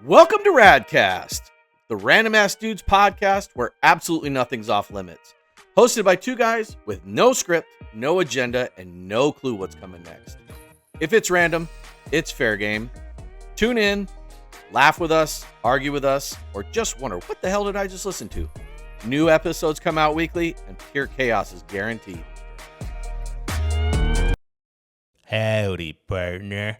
Welcome to Radcast, the Random Ass Dudes podcast where absolutely nothing's off limits. Hosted by two guys with no script, no agenda, and no clue what's coming next. If it's random, it's fair game. Tune in, laugh with us, argue with us, or just wonder, what the hell did I just listen to? New episodes come out weekly, and pure chaos is guaranteed. Howdy, partner.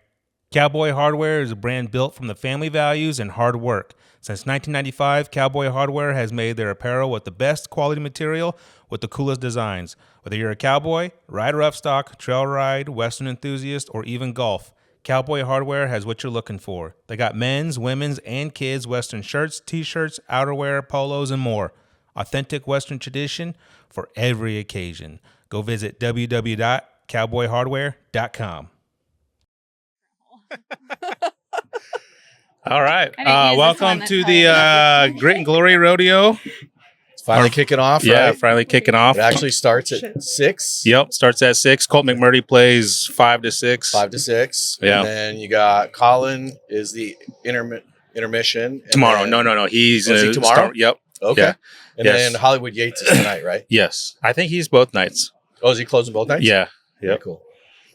Cowboy Hardware is a brand built from the family values and hard work. Since 1995, Cowboy Hardware has made their apparel with the best quality material with the coolest designs. Whether you're a cowboy, ride rough stock, trail ride, western enthusiast, or even golf, Cowboy Hardware has what you're looking for. They got men's, women's, and kids' western shirts, t-shirts, outerwear, polos, and more. Authentic western tradition for every occasion. Go visit www.cowboyhardware.com. All right. Welcome to the Grit and Glory Rodeo. It's finally kicking off, Yeah, right? finally kicking off. It actually starts at 6. Yep, starts at 6. Colt McMurdy plays 5 to 6. 5 to 6. Yeah. And then you got Colin is the intermission. And Tomorrow. then- No. He's Oh, is he gonna tomorrow? start. Yep. Okay. Yeah. And Yes. then Hollywood Yates is tonight, right? Yes. I think he's both nights. Oh, is he closing both nights? Yeah. Yeah, Yep. cool.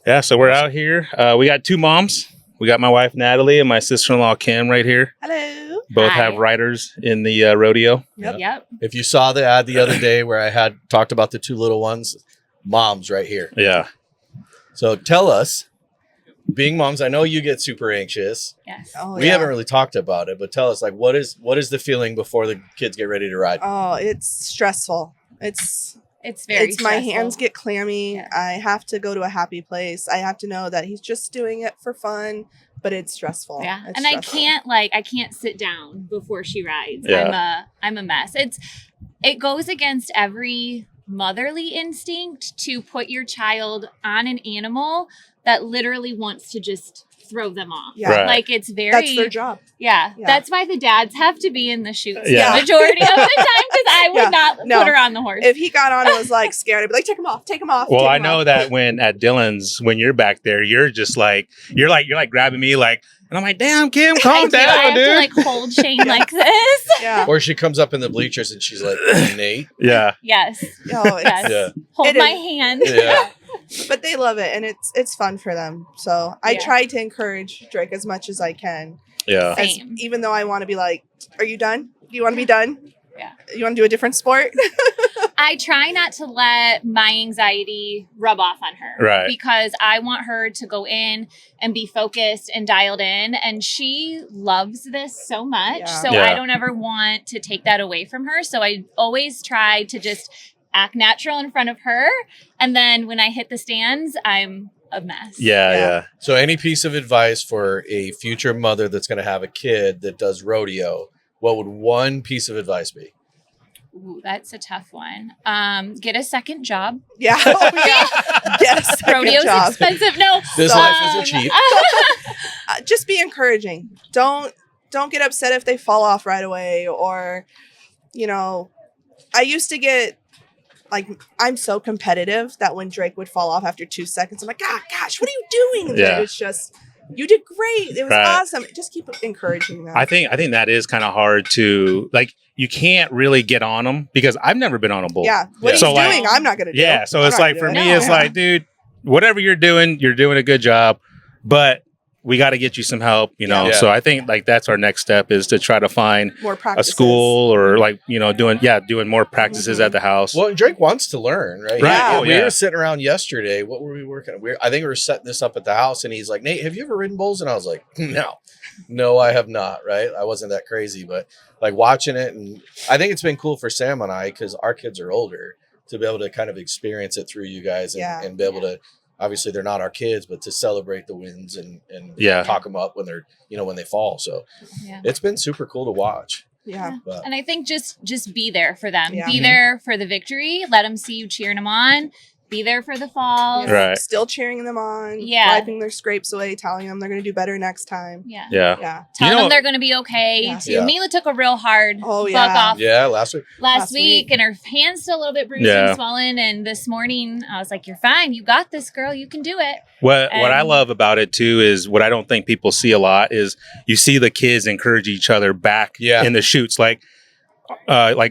Yeah, so we're out here. We got 2 moms. We got my wife, Natalie, and my sister-in-law, Kim, right here. Hello. Both Hi. have riders in the rodeo. Yep. If you saw the ad the other day where I had talked about the 2 little ones, moms right here. Yeah. So tell us, being moms, I know you get super anxious. Yes. We haven't really talked about it, but tell us, like, what is the feeling before the kids get ready to ride? Oh, it's stressful. It's very my stressful. hands get clammy. Yeah. I have to go to a happy place. I have to know that he's just doing it for fun, but it's stressful. Yeah. It's And stressful. I can't sit down before she rides. Yeah. I'm a mess. It goes against every motherly instinct to put your child on an animal that literally wants to just throw them off. Yeah. Right. Like it's very That's their job. Yeah, Yeah. that's why the dads have to be in the chutes Yeah. the majority of the time because I would Yeah. not No. put her on the horse. If he got on and was like scared, I'd be like, take him off. Well, take I him know off. that when at Dylan's, when you're back there, you're grabbing me like, and I'm like, damn, Kim, I calm do. I down, have dude. to like hold Shane like this. Yeah. Or she comes up in the bleachers and she's like, Nate. Yeah. Yes. Oh, it's, Yes. Yeah. Hold It my is. hand. Yeah. But they love it, and it's fun for them. So I Yeah. try to encourage Drake as much as I can. Yeah. Same. Even though I want to be like, are you done? Do you want to be done? Yeah. You want to do a different sport? I try not to let my anxiety rub off on her. Right. Because I want her to go in and be focused and dialed in. And she loves this so much. Yeah. So Yeah. I don't ever want to take that away from her. So I always try to just act natural in front of her. And then when I hit the stands, I'm a mess. Yeah. So any piece of advice for a future mother that's going to have a kid that does rodeo, what would one piece of advice be? Ooh, that's a tough one. Get a second job. Yeah. Oh, yeah. Get a second Rodeo's job. expensive. No. This life isn't cheap. Just be encouraging. Don't get upset if they fall off right away, or I used to get like, I'm so competitive that when Drake would fall off after 2 seconds, I'm like, gosh, what are you doing? And Yeah. it was just, you did great. It was Right. awesome. Just keep encouraging them. I think that is kind of hard to, like, you can't really get on them because I've never been on a bull. yeah. What he's So, like- doing, I'm not going to do. Yeah. So I'm it's not like, gonna for do me, it. it's No. like, dude, whatever you're doing a good job, but we got to get you some help, Yeah. So I think like that's our next step is to try to find More a practices. school or like, doing more practices at the house. Well, Drake wants to learn, right? Right. Yeah. Oh, We yeah. were sitting around yesterday. What were we working on? I think we were setting this up at the house, and he's like, Nate, have you ever ridden bulls? And I was like, no, I have not, right? I wasn't that crazy, but like watching it, and I think it's been cool for Sam and I, because our kids are older, to be able to kind of experience it through you guys and, Yeah. and be able to, obviously they're not our kids, but to celebrate the wins and Yeah. talk them up when they're, when they fall. So Yeah. it's been super cool to watch. Yeah. But And I think just be there for them. Yeah. Be Mhm. there for the victory. Let them see you cheering them on. be there for the falls. Right. Still cheering them on. Yeah. Wiping their scrapes away, telling them they're going to do better next time. Yeah. Yeah. Telling them they're going to be okay. Yeah. Too. Yeah. Mila took a real hard buck off Yeah, last week. last week, and her hand's still a little bit bruised and swollen. And this morning, I was like, "You're fine. You got this, girl. You can do it." What I love about it too is what I don't think people see a lot is you see the kids encourage each other back in the shoots. Like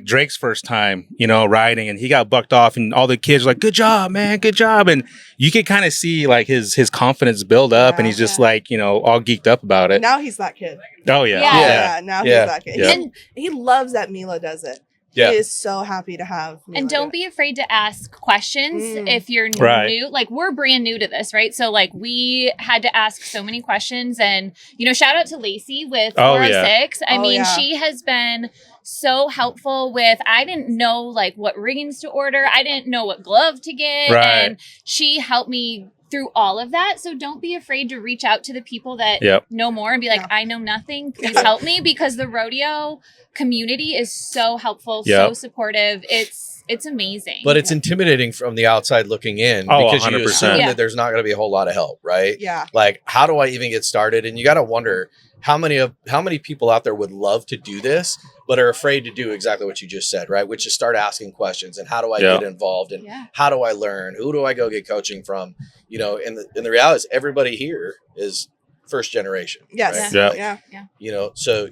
Drake's first time, riding, and he got bucked off, and all the kids were like, "Good job, man, good job!" And you can kind of see like his confidence build up, and he's just like all geeked up about it. Now he's that kid. Oh yeah, Now he's that kid. Yeah. And he loves that Mila does it. Yeah. He is so happy to have Mila And don't be afraid to ask questions if you're Right. new. Like, we're brand new to this, right? So, like, we had to ask so many questions. And, shout out to Lacey with 406. I mean, she has been so helpful with, I didn't know, like, what riggings to order. I didn't know what glove to get. Right. And she helped me through all of that. So don't be afraid to reach out to the people that know more and be like, I know nothing. Please help me, because the rodeo community is so helpful, so supportive. It's amazing. But it's intimidating from the outside looking in because 100%. You assume that there's not going to be a whole lot of help, right? Yeah. Like, how do I even get started? And you got to wonder how many people out there would love to do this, but are afraid to do exactly what you just said, right? Which is start asking questions and how do I get involved and how do I learn? Who do I go get coaching from? And the reality is everybody here is first generation. Yes. Right? Yeah. So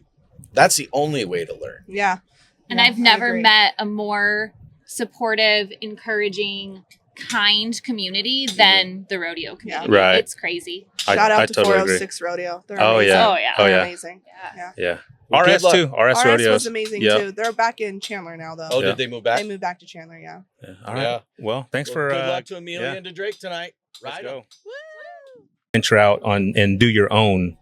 that's the only way to learn. Yeah. And I've never met a more supportive, encouraging, kind community than the rodeo community. Yeah. Right. It's crazy. Shout out to totally 406 Rodeo. They're Oh, amazing. yeah. They're amazing. Yeah. Well, RS too. RS Rodeos was amazing too. They're back in Chandler now, though. Oh, did they move back? They moved back to Chandler, yeah. All right. Yeah. Well, thanks for good luck to Amelia and to Drake tonight. Let's go. Venture out and do your own,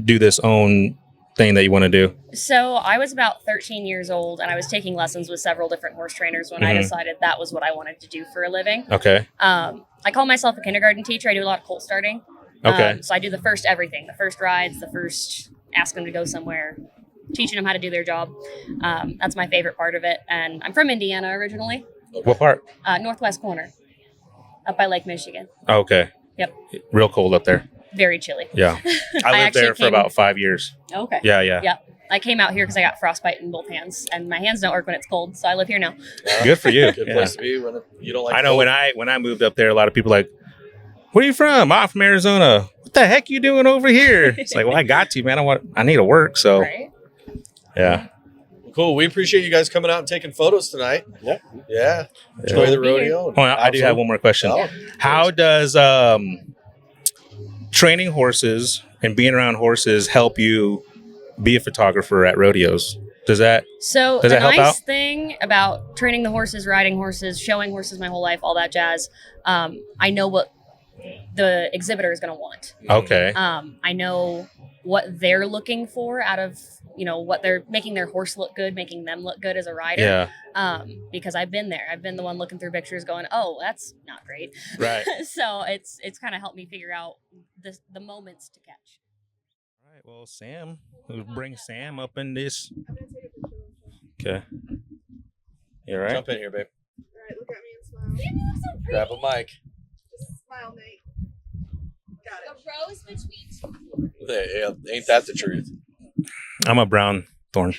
do this own thing that you want to do. So I was about 13 years old, and I was taking lessons with several different horse trainers when I decided that was what I wanted to do for a living. Okay. I call myself a kindergarten teacher. I do a lot of colt starting. Okay. So I do the first everything, the first rides, the first ask them to go somewhere, teaching them how to do their job. That's my favorite part of it. And I'm from Indiana originally. What part? Northwest corner, up by Lake Michigan. Okay. Yep. Real cold up there. Very chilly. Yeah. I lived there for about 5 years. Okay. Yeah. Yep. I came out here because I got frostbite in both hands, and my hands don't work when it's cold, so I live here now. Good for you. Good place to be when you don't like. I know cold. when I moved up there, a lot of people are like, "Where are you from?" I'm from Arizona. What the heck you doing over here? It's like, well, I got to, man. I need to work, so Right? yeah. Cool. We appreciate you guys coming out and taking photos tonight. Yep. Yeah. Enjoy the rodeo. Oh, I do have one more question. Oh, How does training horses and being around horses help you be a photographer at rodeos? Does that So Does the that help nice out? thing about training the horses, riding horses, showing horses my whole life, all that jazz, I know what the exhibitor is going to want. okay? I know what they're looking for out of, what they're making their horse look good, making them look good as a rider. Yeah. Because I've been there. I've been the one looking through pictures going, oh, that's not great. Right. So it's kind of helped me figure out the moments to catch. All right. Well, Sam, we'll bring Sam up in this. Okay. You all right? Jump in here, babe. All right, look at me and smile. Grab a mic. Just smile, Nate. Got it. The rose between two. Yeah, ain't that the truth? I'm a brown thorn.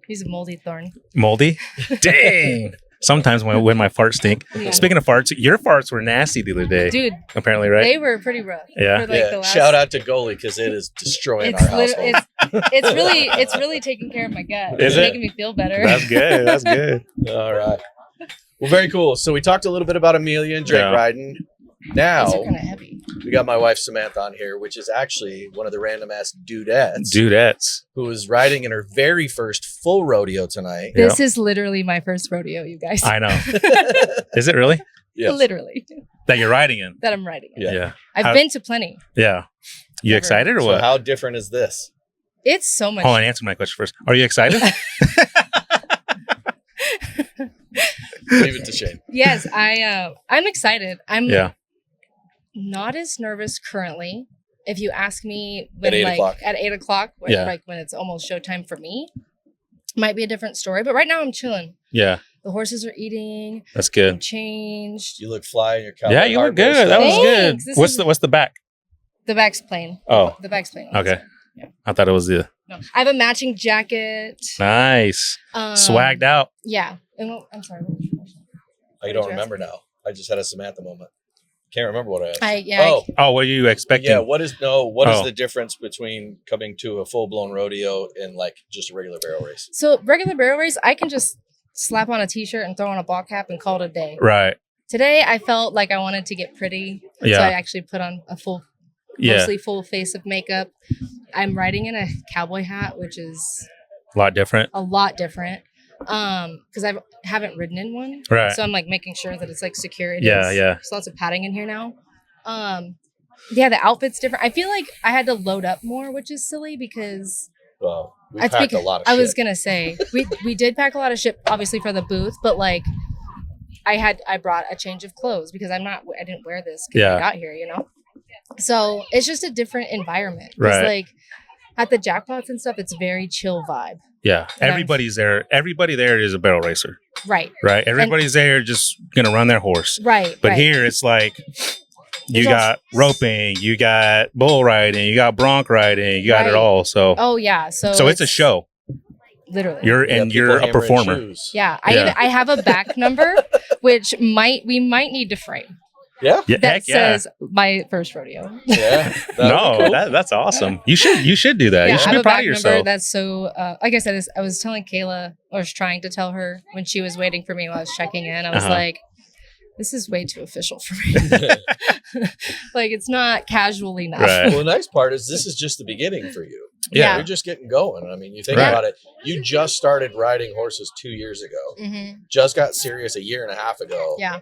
He's a moldy thorn. Moldy? Dang. Sometimes when my farts stink. Yeah. Speaking of farts, your farts were nasty the other day. Dude, Apparently, right? they were pretty rough. Yeah. For the Yeah. last, Shout out to Goalie because it is destroying our household. it's really taking care of my gut. Is It's it? making me feel better. That's good. That's good. All right. Well, very cool. So we talked a little bit about Amelia and Drake Yeah. riding. Now These are kind of heavy. we got my wife Samantha on here, which is actually one of the random ass dudettes Dudettes. who is riding in her very first full rodeo tonight. This is literally my first rodeo, you guys. I know. Is it really? Yes. Literally. That you're riding in? That I'm riding in. Yeah. Yeah. I've How- been to plenty. Yeah. You Never. excited or So what? how different is this? It's so much. Hold on, answer my question first. Are you excited? Leave it to Shane. Yes, I'm excited. I'm Yeah. not as nervous currently. If you ask me when, At 8 o'clock. at 8 o'clock, Yeah. when it's almost showtime for me, might be a different story. But right now I'm chilling. Yeah. The horses are eating. That's good. They've changed. You look fly in your Cowboy Yeah, you look Hardware good. That was Thanks. good. This What's the back? The back's plain. Oh. The back's plain. Okay. Yeah. I thought it was the No. I have a matching jacket. nice. Swagged out. Yeah. And I'm sorry. What was your question? I don't remember now. I just had a Samantha moment. Can't remember what I asked. Oh, what are you expecting? Yeah, what is the difference between coming to a full-blown rodeo and like just a regular barrel race? So regular barrel race, I can just slap on a t-shirt and throw on a ball cap and call it a day. Right. Today, I felt like I wanted to get pretty. Yeah. So I actually put on a mostly full face of makeup. I'm riding in a cowboy hat, which is A lot different. a lot different. Because I haven't ridden in one. Right. So I'm like making sure that it's like secure. Yeah. There's lots of padding in here now. Yeah, the outfit's different. I feel like I had to load up more, which is silly because Well, we packed a lot of shit. I was gonna say we did pack a lot of shit, obviously for the booth, but like I brought a change of clothes because I didn't wear this when I got here, you know. So it's just a different environment. Right. Like at the jackpots and stuff, it's very chill vibe. Yeah. Everybody's there. Everybody there is a barrel racer. Right. Right. Everybody's there just gonna run their horse. Right. But here it's like you got roping, you got bull riding, you got bronc riding, you got it all. So oh yeah. So it's a show. Literally. You're a performer. Yeah. I have a back number which we might need to frame. Yeah. That says my first rodeo. Yeah. No, that's awesome. You should do that. Yeah, you should I be have a proud back of yourself. number that's so like I said, I was telling Kayla, or was trying to tell her when she was waiting for me while I was checking in. I was like, this is way too official for me. Like it's not casual enough. Right. Well, the nice part is this is just the beginning for you. Yeah. You're just getting going. I mean, you think about it. You just started riding horses 2 years ago. Mm-hmm. Just got serious a year and a half ago. Yeah.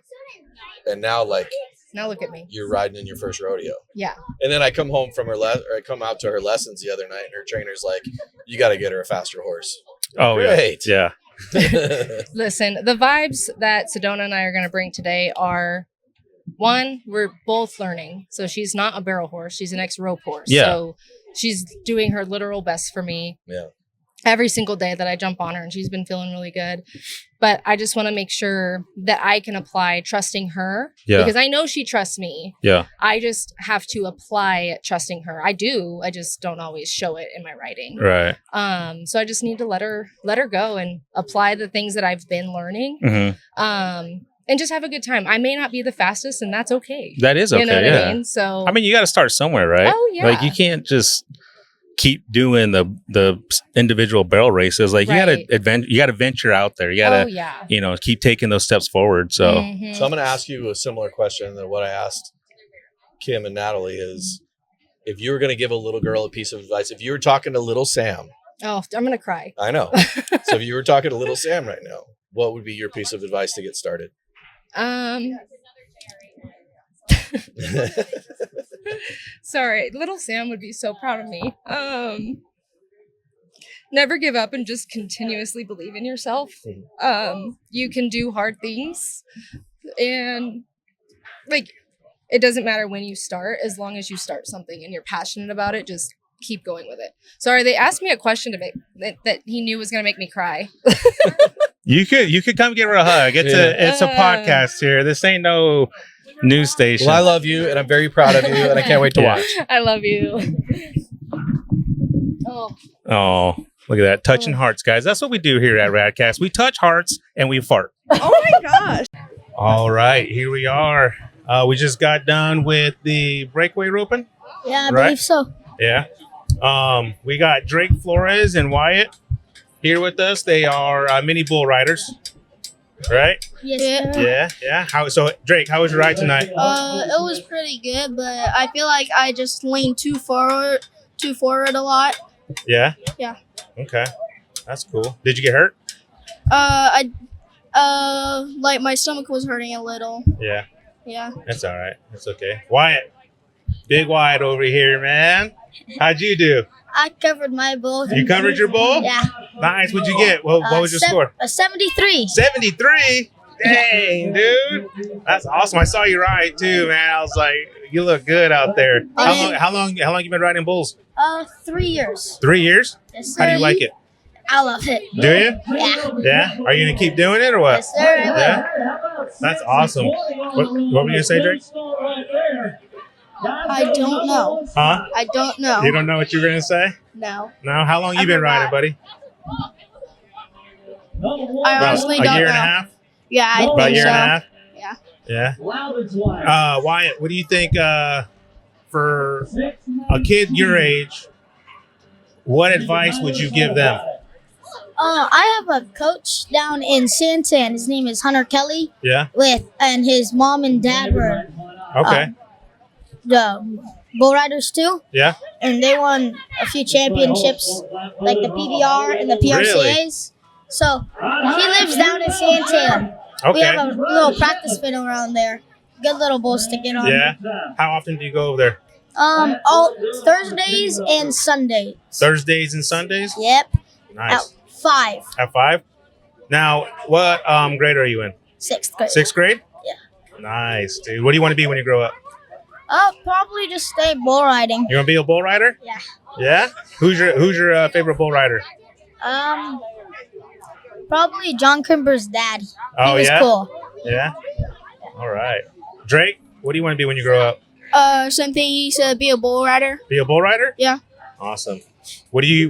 And now, like, now look at me. You're riding in your first rodeo. Yeah. And then I come home from I come out to her lessons the other night, and her trainer's like, "You got to get her a faster horse." Oh, great. Yeah. Listen, the vibes that Sedona and I are going to bring today are, one, we're both learning. So she's not a barrel horse. She's an ex-rope horse. Yeah. So she's doing her literal best for me. Yeah. Every single day that I jump on her, and she's been feeling really good. But I just want to make sure that I can apply trusting her. Yeah. Because I know she trusts me. Yeah. I just have to apply trusting her. I do. I just don't always show it in my writing. Right. So I just need to let her go and apply the things that I've been learning. Mm-hmm. And just have a good time. I may not be the fastest, and that's okay. That is okay. You know what yeah. I mean? So I mean, you got to start somewhere, right? Oh yeah. Like you can't just keep doing the individual barrel races. Like Right. you got to venture out there. You got to keep taking those steps forward. So Mhm. So I'm going to ask you a similar question than what I asked Kim and Natalie is, if you were going to give a little girl a piece of advice, if you were talking to little Sam. Oh, I'm going to cry. I know. So if you were talking to little Sam right now, what would be your piece of advice to get started? Sorry, little Sam would be so proud of me. Never give up and just continuously believe in yourself. You can do hard things, and like it doesn't matter when you start, as long as you start something and you're passionate about it, just keep going with it. Sorry, they asked me a question to make that he knew was going to make me cry. you could come give her a hug. It's a podcast here. This ain't no news station. Well, I love you, and I'm very proud of you, and I can't wait to watch. I love you. Oh, look at that. Touching hearts, guys. That's what we do here at Radcast. We touch hearts and we fart. Oh my gosh. All right, here we are. We just got done with the breakaway roping. Yeah, I believe so. Yeah. We got Drake Flores and Wyatt here with us. They are mini bull riders, right? Yes, sir. Yeah. So Drake, how was your ride tonight? It was pretty good, but I feel like I just leaned too forward a lot. Yeah. Yeah. Okay, that's cool. Did you get hurt? Like my stomach was hurting a little. Yeah. Yeah. That's all right. That's okay. Wyatt, big Wyatt over here, man. How'd you do? I covered my bull. You covered your bull? Yeah. Nice. What'd you get? What was your score? A 73. 73. Dang, dude. That's awesome. I saw you ride too, man. I was like, you look good out there. How long you been riding bulls? 3 years. 3 years? Yes, How do sir. you like it? I love it. Do you? Yeah. Yeah. Are you gonna keep doing it or what? Yes, sir. I will. Yeah. That's awesome. What were you gonna say, Drake? I don't know. Huh? I don't know. You don't know what you were gonna say? No. No. How long you I been forgot. riding, buddy? I honestly a don't year know. and a half. Yeah, I About a think year so. and a half. Yeah. Yeah. Wyatt, what do you think for a kid your age? What advice would you give them? I have a coach down in Santan. His name is Hunter Kelly. Yeah. And his mom and dad were Okay. the bull riders too, Yeah. and they won a few championships, like the PBR and the PRCAs. So he lives down in Santan. We have Okay. a little practice fit around there. Good little bulls to get on. Yeah. How often do you go over there? All Thursdays and Sundays. Thursdays and Sundays. Yep. Nice. At 5. At 5. Now, what grade are you in? 6th grade. 6th grade. Yeah. Nice, dude. What do you want to be when you grow up? Probably just stay bull riding. You want to be a bull rider? Yeah. Yeah. Who's your favorite bull rider? Probably John Kimber's dad. Oh, He was yeah? cool. Yeah. All right. Drake, what do you want to be when you grow up? Same thing. He said be a bull rider. Be a bull rider? Yeah. Awesome. What do you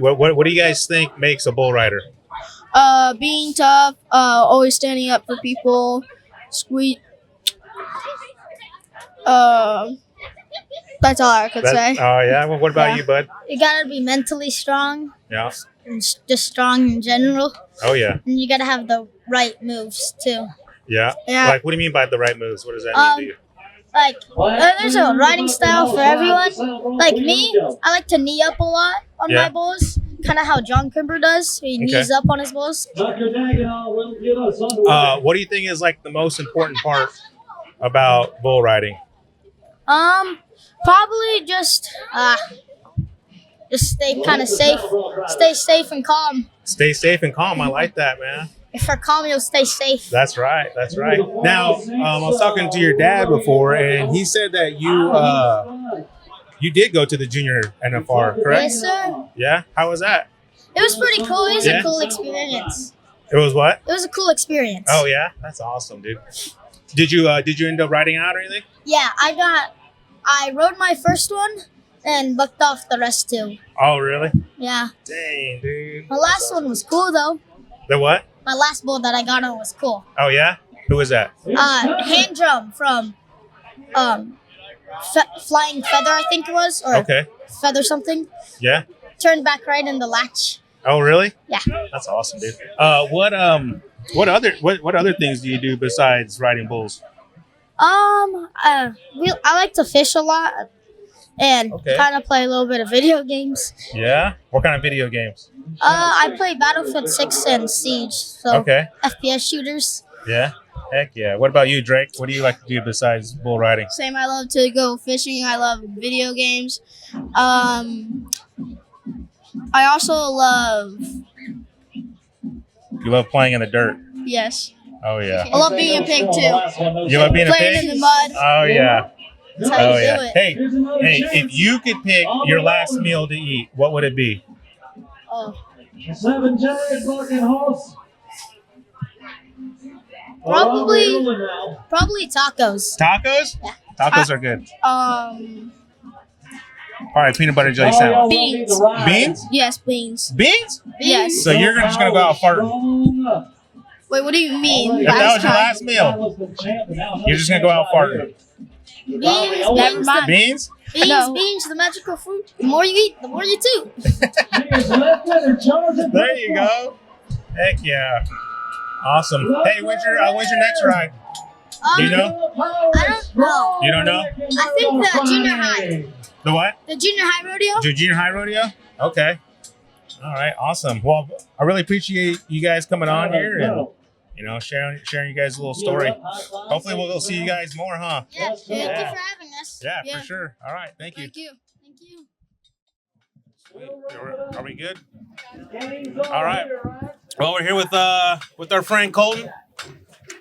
guys think makes a bull rider? Being tough, always standing up for people, squeeze. That's all I could say. Oh yeah. Well, what about Yeah. you, bud? You gotta be mentally strong Yeah. and just strong in general, Oh yeah. and you gotta have the right moves too. Yeah. Yeah. Like, what do you mean by the right moves? What does that mean to you? Like, there's a riding style for everyone. Like me, I like to knee up a lot on Yeah. my bulls, kind of how John Kimber does. He knees up on his bulls. What do you think is like the most important part about bull riding? Probably just stay kind of safe. Stay safe and calm. Stay safe and calm. I like that, man. If you're calm, you'll stay safe. That's right. That's right. Now, I was talking to your dad before, and he said that you did go to the junior NFR, correct? Yes, sir. Yeah. How was that? It was pretty cool. It was Yeah? a cool experience. It was what? It was a cool experience. Oh yeah, that's awesome, dude. Did you end up riding out or anything? Yeah, I rode my first one and bucked off the rest too. Oh really? Yeah. Dang, dude. My last one was cool though. The what? My last bull that I got on was cool. Oh yeah. Who was that? Hand drum from Flying Feather, I think it was, or Okay. Feather something. Yeah. Turned back right in the latch. Oh really? Yeah. That's awesome, dude. What other things do you do besides riding bulls? I like to fish a lot and Okay. kind of play a little bit of video games. Yeah. What kind of video games? I play Battlefield 6 and Siege, so Okay. FPS shooters. Yeah. Heck yeah. What about you, Drake? What do you like to do besides bull riding? Same, I love to go fishing. I love video games. I also love, You love playing in the dirt. yes, Oh yeah. I love being a pig too. You love being a Playing pig? in the mud. Oh yeah. That's how Oh you yeah. do it. Hey, if you could pick your last meal to eat, what would it be? Oh. Probably tacos. Tacos? Yeah. Tacos are good. Um, All right, peanut butter jelly sandwich. beans. Beans? Yes, beans. Beans? Yes. So you're just gonna go out farting. Wait, what do you mean? If that was your last meal, you're just gonna go out farting. Beans. Never mind. Beans? Beans, No. beans, the magical fruit. The more you eat, the more you do. There you go. Heck yeah. Awesome. Hey, when's your next ride? Do you know? I don't know. You don't know? I think the junior high. The what? The junior high rodeo. Junior high rodeo? Okay. All right. Awesome. Well, I really appreciate you guys coming on here and sharing you guys a little story. Hopefully we'll see you guys more, huh? Yeah. Thank you Yeah. for having us. Yeah, for sure. All right. Thank you. Thank you. Thank you. Sweet. Are we good? All right. Well, we're here with our friend Colton.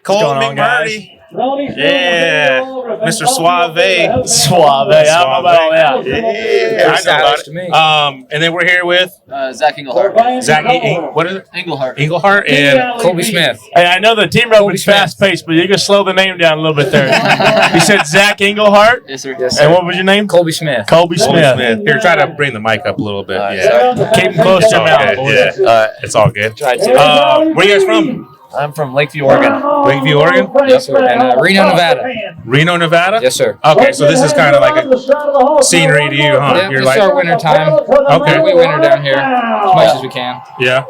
Cole going on, guys? McMurray. Yeah, Mr. Suave. Suave. I don't know about all that. Yeah, I know about it. And then we're here with Zach Englehart. What is it? Englehart and Colby Smith. Hey, I know the team roping's fast paced, but you can slow the name down a little bit there. You said Zach Englehart? Yes, sir. And what was your name? Colby Smith. Colby Smith. Here, try to bring the mic up a little bit. Keep him close to your mouth, boys. Yeah, it's all good. Try to. Where are you guys from? I'm from Lakeview, Oregon. Lakeview, Oregon? Yes, sir. And Reno, Nevada. Reno, Nevada? Yes, sir. Okay, so this is kind of like a scenery to you, huh? Yeah, You're it's like, our winter time. Okay. We winter down here as much as we can. Yeah.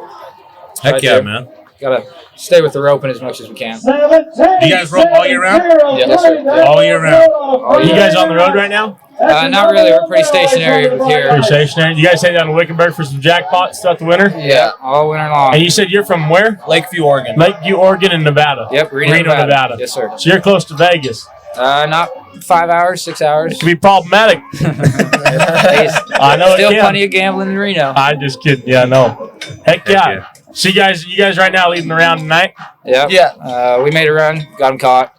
Try Heck yeah, to. man. Gotta stay with the roping as much as we can. Do you guys rope all year round? Yes, sir. All year round. You guys on the road right now? Not really. We're pretty stationary here. Pretty stationary. You guys head down to Wickenburg for some jackpots throughout the winter? Yeah, all winter long. And you said you're from where? Lakeview, Oregon. Lakeview, Oregon, and Nevada. Yep, Reno, Nevada. Yes, sir. So you're close to Vegas. Not 5 hours, 6 hours. It can be problematic. I know Still it can. plenty of gambling in Reno. I'm just kidding. Yeah, no. Heck yeah. yeah. So you guys right now leading around tonight? Yeah. Yeah. We made a run, got them caught.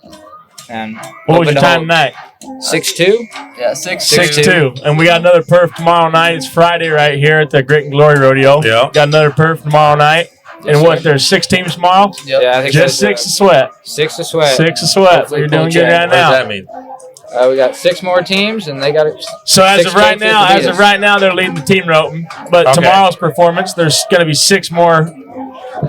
And What was your time tonight? 6'2". Yeah, 6'2". And we got another perf tomorrow night. It's Friday right here at the Grit and Glory Rodeo. Yeah. Got another perf tomorrow night. And what, there's 6 teams tomorrow? Yep. Yeah, I think just 6 to sweat. 6 to sweat. 6 to sweat. Hopefully You're doing pull good check. right What does now. that mean? We got 6 more teams, and they got it. So as 6 of right chances to beat us. now, they're leading the team roping. But Okay. tomorrow's performance, there's going to be 6 more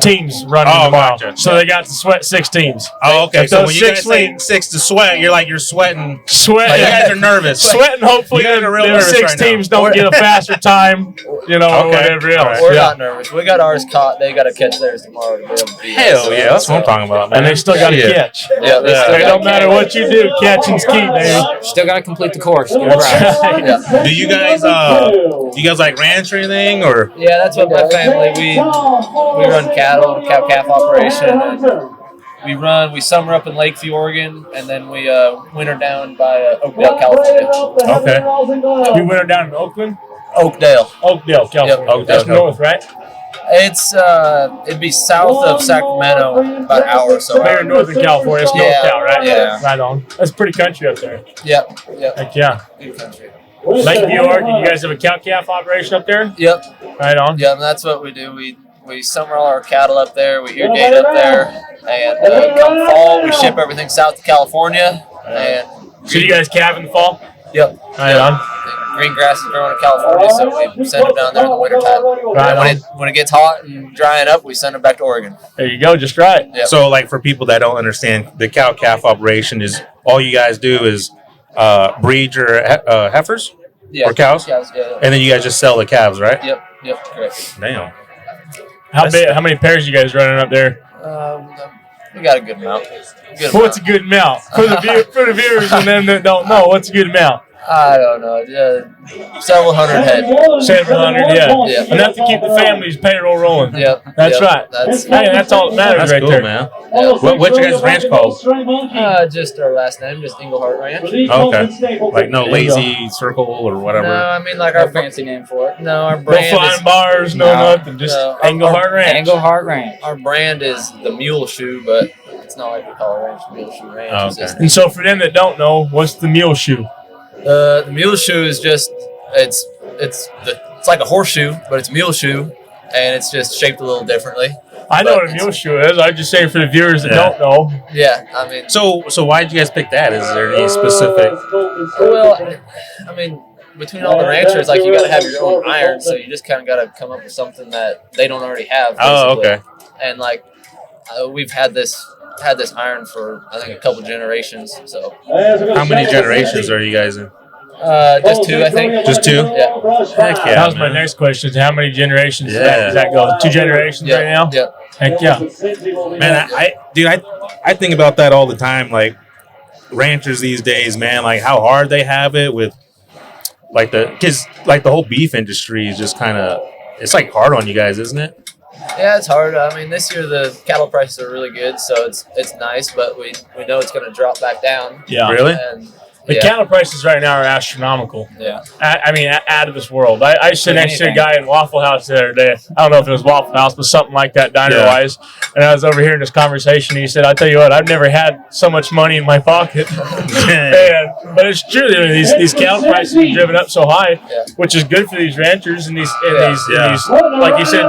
teams running tomorrow. Gotcha. So they got to sweat 6 teams. Oh, okay. If So those when you guys 6 say lead- 6 to sweat, you're sweating. Sweat. Like you guys are nervous. Sweating, hopefully, You guys are real them nervous 6 right now. teams don't get a faster time, or whatever else. We're Yeah. not nervous. We got ours caught. They got to catch theirs tomorrow to be able to beat us. Hell yeah, that's what I'm talking about, man. And they still got to Yeah. catch. Yeah, they still It gotta don't matter catch. what you do, catching's key, baby. Still got to complete the course. Get it That's right. right. Yeah. Do you guys like ranch or anything or? Yeah, that's what my family we run cattle, cow-calf operation. And we summer up in Lakeview, Oregon, and then we winter down by Oakdale, California. Okay. You winter down in Oakland? Oakdale, California. Yep. That's north, right? It's it'd be south of Sacramento, about an hour or so. They're in Northern California. It's Yeah, NorCal, right? yeah. Right on. That's pretty country up there. Yep. Heck yeah. Good country. Lakeview, Oregon, you guys have a cow-calf operation up there? Yep. Right on. Yeah, and that's what we do. We summer all our cattle up there. We irrigate up there, and come fall, we ship everything south to California. And So you guys calve in the fall? yep, Right on. green grass is growing in California, so we send them down there in the wintertime. Right And when it gets hot and drying up, we send them back to Oregon. There you go. Just right. Yep. So like for people that don't understand, the cow-calf operation is all you guys do is breed your heifers Yeah, or cows, yeah. and then you guys just sell the calves, right? Yep, correct. Damn. How many pairs you guys running up there? We got a good amount. What's a good amount? For the viewers and them that don't know, what's a good amount? I don't know. Several hundred head. Several hundred, Yeah. Enough to keep the family's payroll rolling. Yep. That's yep. right. That's all that matters That's right cool, there. man. Yeah. What's your guys' ranch called? Just our last name, just Englehart Ranch. Oh, okay. Like no lazy circle or whatever. No, I mean like our fancy name for it. No, our No brand flying is bars, no nothing. Just Englehart Ranch. Englehart Ranch. Our brand is the Mule Shoe, but it's not like we call it ranch Mule Shoe Ranch. Oh, It's okay. just- And so for them that don't know, what's the mule shoe? The Mule Shoe is just it's like a horseshoe, but it's mule shoe, and it's just shaped a little differently. I know But what a mule shoe is. I'm just saying for the viewers that don't know. Yeah, I mean, So why did you guys pick that? Is there any specific? well, I mean, between all the ranchers, like you got to have your own iron, so you just kind of got to come up with something that they don't already have. Oh, basically. okay. And like we've had this iron for I think a couple generations. So How many generations are you guys in? just 2, I think. Just 2? Yeah. Heck yeah, That was my man. next question. Is how many generations Yeah. does that go? 2 generations right now? Yeah. Heck yeah. Man, I think about that all the time. Like ranchers these days, man, like how hard they have it with like because the whole beef industry is just kind of, it's like hard on you guys, isn't it? Yeah, it's hard. I mean, this year the cattle prices are really good, so it's nice, but we know it's going to drop back down. Yeah. Really? And The cattle prices right now are astronomical. Yeah. I mean, out of this world. I sit next to a guy in Waffle House the other day. I don't know if it was Waffle House, but something like that, diner-wise. And I was overhearing this conversation, and he said, "I tell you what, I've never had so much money in my pocket." But it's true. I mean, these cattle prices have driven up so high, which is good for these ranchers and these like you said,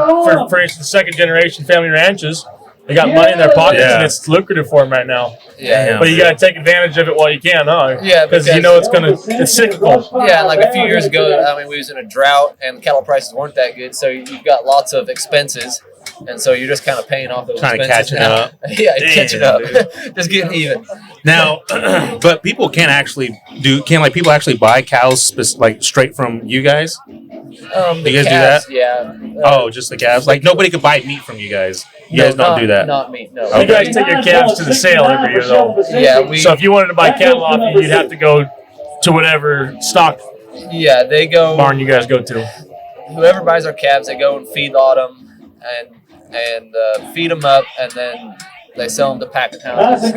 for instance, second-generation family ranches. They got money in their pockets, and it's lucrative for them right now. Yeah. But you got to take advantage of it while you can, huh? Yeah, because you know it's cyclical. Yeah, like a few years ago, I mean, we was in a drought, and cattle prices weren't that good, so you've got lots of expenses, and so you're just kind of paying off those Kind of expenses. catching up. Yeah, catching up. Just getting even. Now, but people can people actually buy cows like straight from you guys? The you guys calves, do that? Yeah. Just the calves. Like nobody could buy meat from you guys. You guys don't do that. Not meat. No. You guys take your calves to the sale every year, though. Yeah. So if you wanted to buy cattle off you, you'd have to go to whatever stock Yeah, they go. barn you guys go to. Whoever buys our calves, they go and feedlot them and feed them up, and then they sell them to pack houses.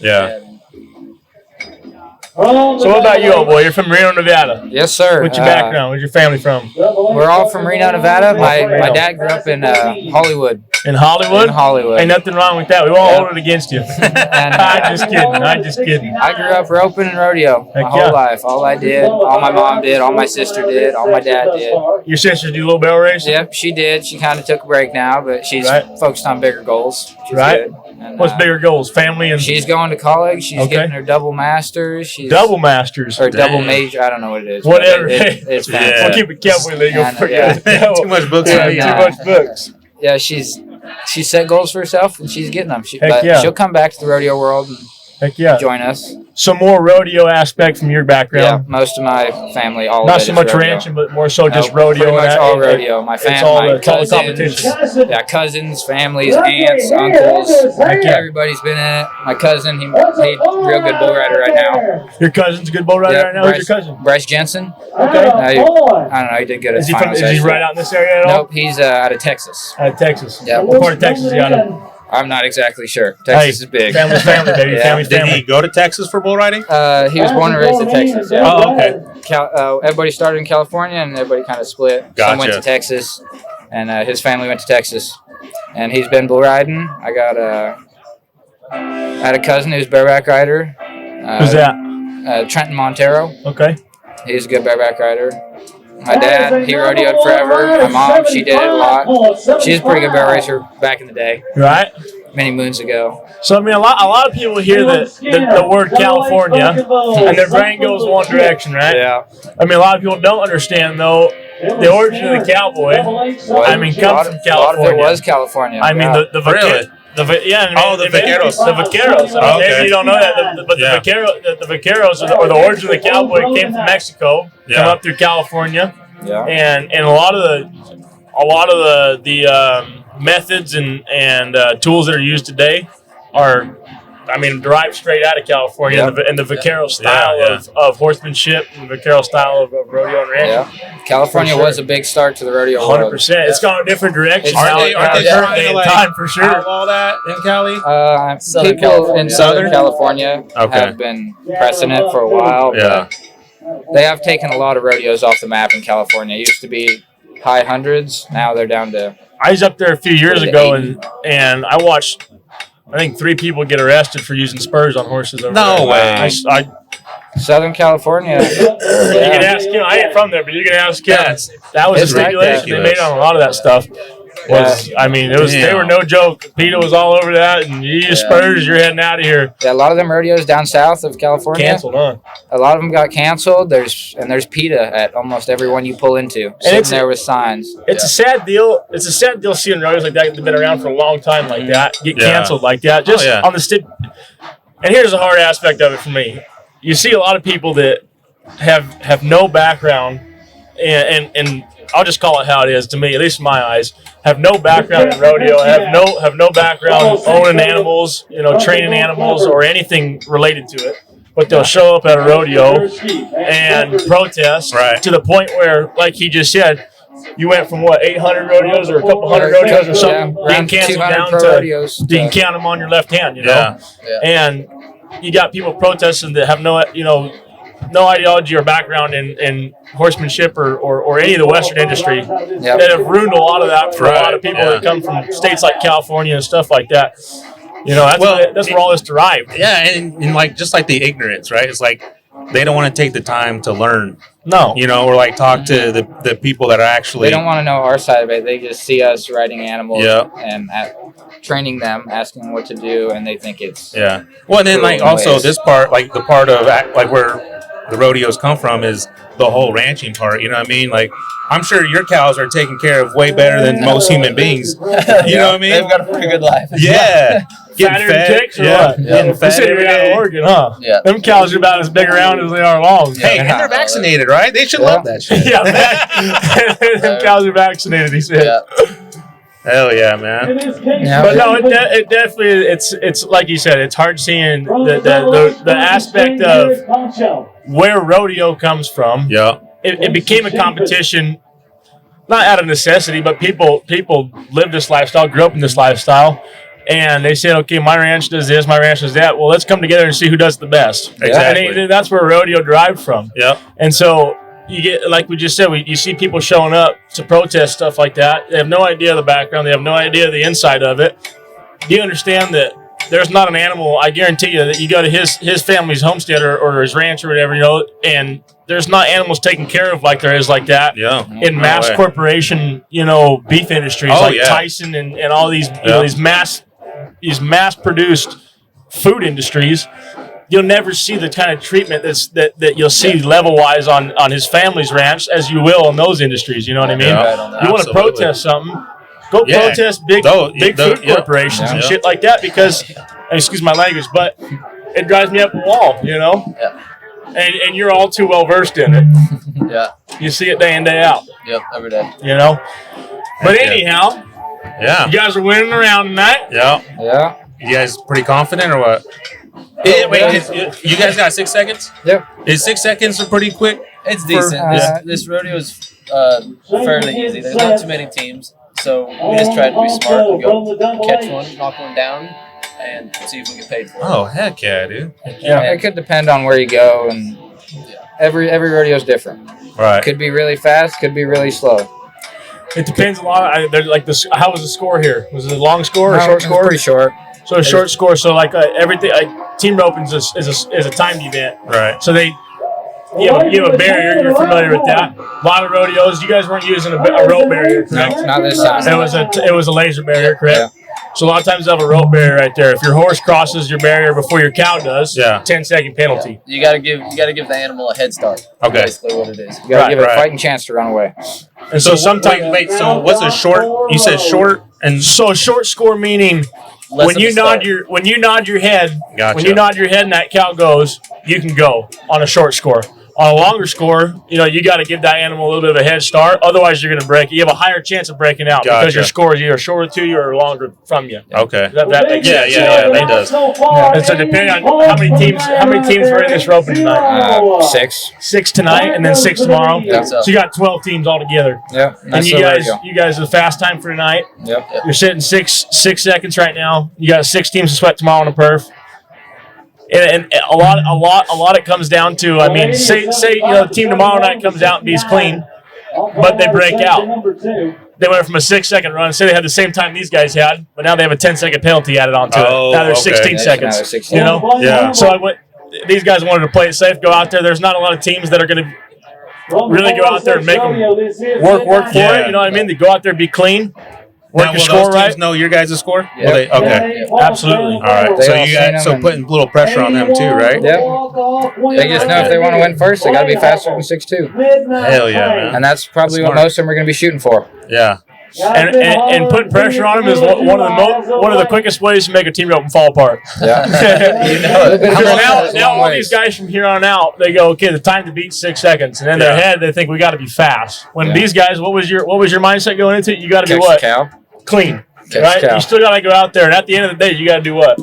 Yeah. So what about you, old boy? You're from Reno, Nevada. Yes, sir. What's your background? Where's your family from? We're all from Reno, Nevada. My dad grew up in Hollywood. In Hollywood? In Hollywood. Ain't nothing wrong with that. We won't hold it against you. I'm just kidding. I grew up roping and rodeo my whole life. All I did, all my mom did, all my sister did, all my dad did. Your sister do a little barrel racing? Yep, she did. She kind of took a break now, but she's focused on bigger goals. She's Right. good. And, What's bigger goals? Family and... She's going to college. She's getting her double masters. Double masters? Or double major. I don't know what it is. Whatever. It's fancy. We'll keep it cowboy legal. Too much books. Too much books. Yeah, she's set goals for herself, and she's getting them. Heck yeah. She'll come back to the rodeo world and join us. Some more rodeo aspect from your background. Yeah, most of my family, all Not of it so is much rodeo. ranching, but more so just rodeo. Pretty much and all rodeo. My family, it's all the competition. Yeah, cousins, families, aunts, uncles. Everybody's been in it. My cousin, he's real good bull rider right now. Your cousin's a good bull rider right now? Who's your cousin? Bryce Jensen. Okay. I don't know. He did good at Is finals. he right out in this area at all? Nope, he's out of Texas. Out of Texas. Yeah. What part of Texas is he out of? I'm not exactly sure. Texas is big. Family's family, baby. Yeah. Family's Did family. he go to Texas for bull riding? He was born and raised in Texas. Yeah. Oh, okay. Everybody started in California, and everybody kind of split. Some went Gotcha. to Texas, and his family went to Texas. And he's been bull riding. I had a cousin who's bareback rider. Who's that? Trenton Montero. Okay. He's a good bareback rider. My dad, he rodeoed forever. My mom, she did it a lot. She's a pretty good barrel racer back in the day. Right. Many moons ago. So, I mean, a lot of people hear the word California, and their brain goes one direction, right? Yeah. I mean, a lot of people don't understand, though, the origin of the cowboy, comes from California. A lot of it was California. I mean, the vaqueros. The vaqueros. I mean, maybe you don't know that, but the vaqueros or the origin of the cowboy came from Mexico, come up through California, and a lot of the methods and tools that are used today are, I mean, derived straight out of California, and the vaquero style of horsemanship and the vaquero style of rodeo and ranching. Yeah. California was a big start to the rodeo world. 100%. It's gone a different direction. Aren't they trying to like time for sure. outlaw that in Cali? People in Southern California have been pressing it for a while. Yeah. But they have taken a lot of rodeos off the map in California. It used to be high hundreds. Now they're down to... I was up there a few years ago, and I watched, I think, 3 people get arrested for using spurs on horses over there. No way. Southern California. You can ask him. I ain't from there, but you can ask him. That was a stipulation they made on a lot of that stuff. I mean, they were no joke. PETA was all over that, and you use spurs, you're heading out of here. Yeah, a lot of them rodeos down south of California canceled, huh? A lot of them got canceled. There's PETA at almost every one you pull into, sitting there with signs. It's a sad deal. It's a sad deal seeing rodeos like that that have been around for a long time like that get canceled like that. Just on the And here's the hard aspect of it for me. You see a lot of people that have no background, and I'll just call it how it is to me, at least in my eyes, have no background in rodeo, have no background owning animals, training animals or anything related to it. But they'll show up at a rodeo and protest to the point where, like he just said, you went from 800 rodeos or a couple hundred rodeos or something, being canceled down to rodeos, you can count them on your left hand, And you got people protesting that have no ideology or background in horsemanship or any of the Western industry that have ruined a lot of that for a lot of people that come from states like California and stuff like that. That's where all this derived. Yeah, and like just like the ignorance, right? It's like they don't want to take the time to learn. No. Or like talk to the people that are actually. They don't want to know our side of it. They just see us riding animals and training them, asking them what to do, and they think it's. Yeah. Well, and then like also this part, like the part of like where the rodeos come from is the whole ranching part. You know what I mean? Like, I'm sure your cows are taken care of way better than most human beings. You know what I mean? They've got a pretty good life. Yeah. Getting fat. Kicks, Getting fat every day. Oregon, huh? Yeah. Them cows are about as big around as they are long. Hey, and they're vaccinated, right? They should love that shit. Them cows are vaccinated, he said. Yeah. Hell yeah, man. But no, it definitely, it's like you said, it's hard seeing the aspect of where rodeo comes from. Yeah. It became a competition, not out of necessity, but people live this lifestyle, grew up in this lifestyle, and they said, okay, my ranch does this, my ranch does that. Well, let's come together and see who does the best. Exactly. And that's where rodeo derived from. Yeah. And so you get, like we just said, you see people showing up to protest stuff like that. They have no idea of the background. They have no idea of the inside of it. Do you understand that there's not an animal, I guarantee you, that you go to his family's homestead or his ranch or whatever, and there's not animals taken care of like there is like that in mass corporation, beef industries Tyson and all these, these mass-produced food industries. You'll never see the kind of treatment that you'll see level-wise on his family's ranch as you will in those industries. You know what I mean? Yeah, you want to protest something, go protest big food corporations and shit like that because, excuse my language, but it drives me up the wall, Yeah. And you're all too well-versed in it. Yeah. You see it day in, day out. Yep, every day. But anyhow, you guys are winning around tonight. Yeah. Yeah. You guys pretty confident or what? You guys got 6 seconds? Yep. Is 6 seconds pretty quick? It's decent. This rodeo is fairly easy. There's not too many teams, so we just try to be smart and go catch one, knock one down, and see if we get paid for it. Oh, heck yeah, dude. Yeah. It could depend on where you go, and every rodeo is different. Right. Could be really fast, could be really slow. It depends a lot. How was the score here? Was it a long score or short score? Pretty short. So a short score. So everything, team roping is a timed event. Right. So you have a barrier. You're familiar with that. A lot of rodeos, you guys weren't using a rope barrier, correct? No, not this time. It was a laser barrier, correct? Yeah. So a lot of times they have a rope barrier right there. If your horse crosses your barrier before your cow does, 10-second penalty. You gotta give the animal a head start. Okay. Basically what it is. You gotta give it a fighting chance to run away. And so sometimes so what's a short? You said short, and so a short score meaning when you nod your head, Gotcha. when you nod your head and that cow goes, you can go on a short score. On a longer score, you got to give that animal a little bit of a head start. Otherwise, you're going to break. You have a higher chance of breaking out because your score is either shorter to you or longer from you. Okay. That makes sense. Yeah, that does. And so depending on how many teams were in this roping tonight? 6. 6 tonight and then 6 tomorrow. Yeah. So you got 12 teams all together. Yep. And you guys are the fast time for tonight. Yep. You're sitting 6 seconds right now. You got 6 teams to sweat tomorrow on a perf. And a lot it comes down to, say the team tomorrow night comes out and beats clean, but they break out. They went from a 6-second run. Say they had the same time these guys had, but now they have a 10-second penalty added onto it. Now there's 16 seconds. 16. Yeah. So these guys wanted to play it safe, go out there. There's not a lot of teams that are going to really go out there and make them work for it. You know what I mean? They go out there, be clean. Work your score right. Know your guys' score? Yep. Okay. Absolutely. All right. So you guys putting a little pressure on them too, right? Yep. They just know if they want to win first, they got to be faster than 6'2". Hell yeah, man. And that's probably what most of them are going to be shooting for. Yeah. And putting pressure on them is one of the quickest ways to make a team rope fall apart. Yeah. Now all these guys from here on out, they go, okay, the time to beat 6 seconds, and in their head they think we got to be fast. When these guys, what was your mindset going into it? You got to be what? Cow. Clean. Catch right? cow. You still got to go out there, and at the end of the day, you got to do what?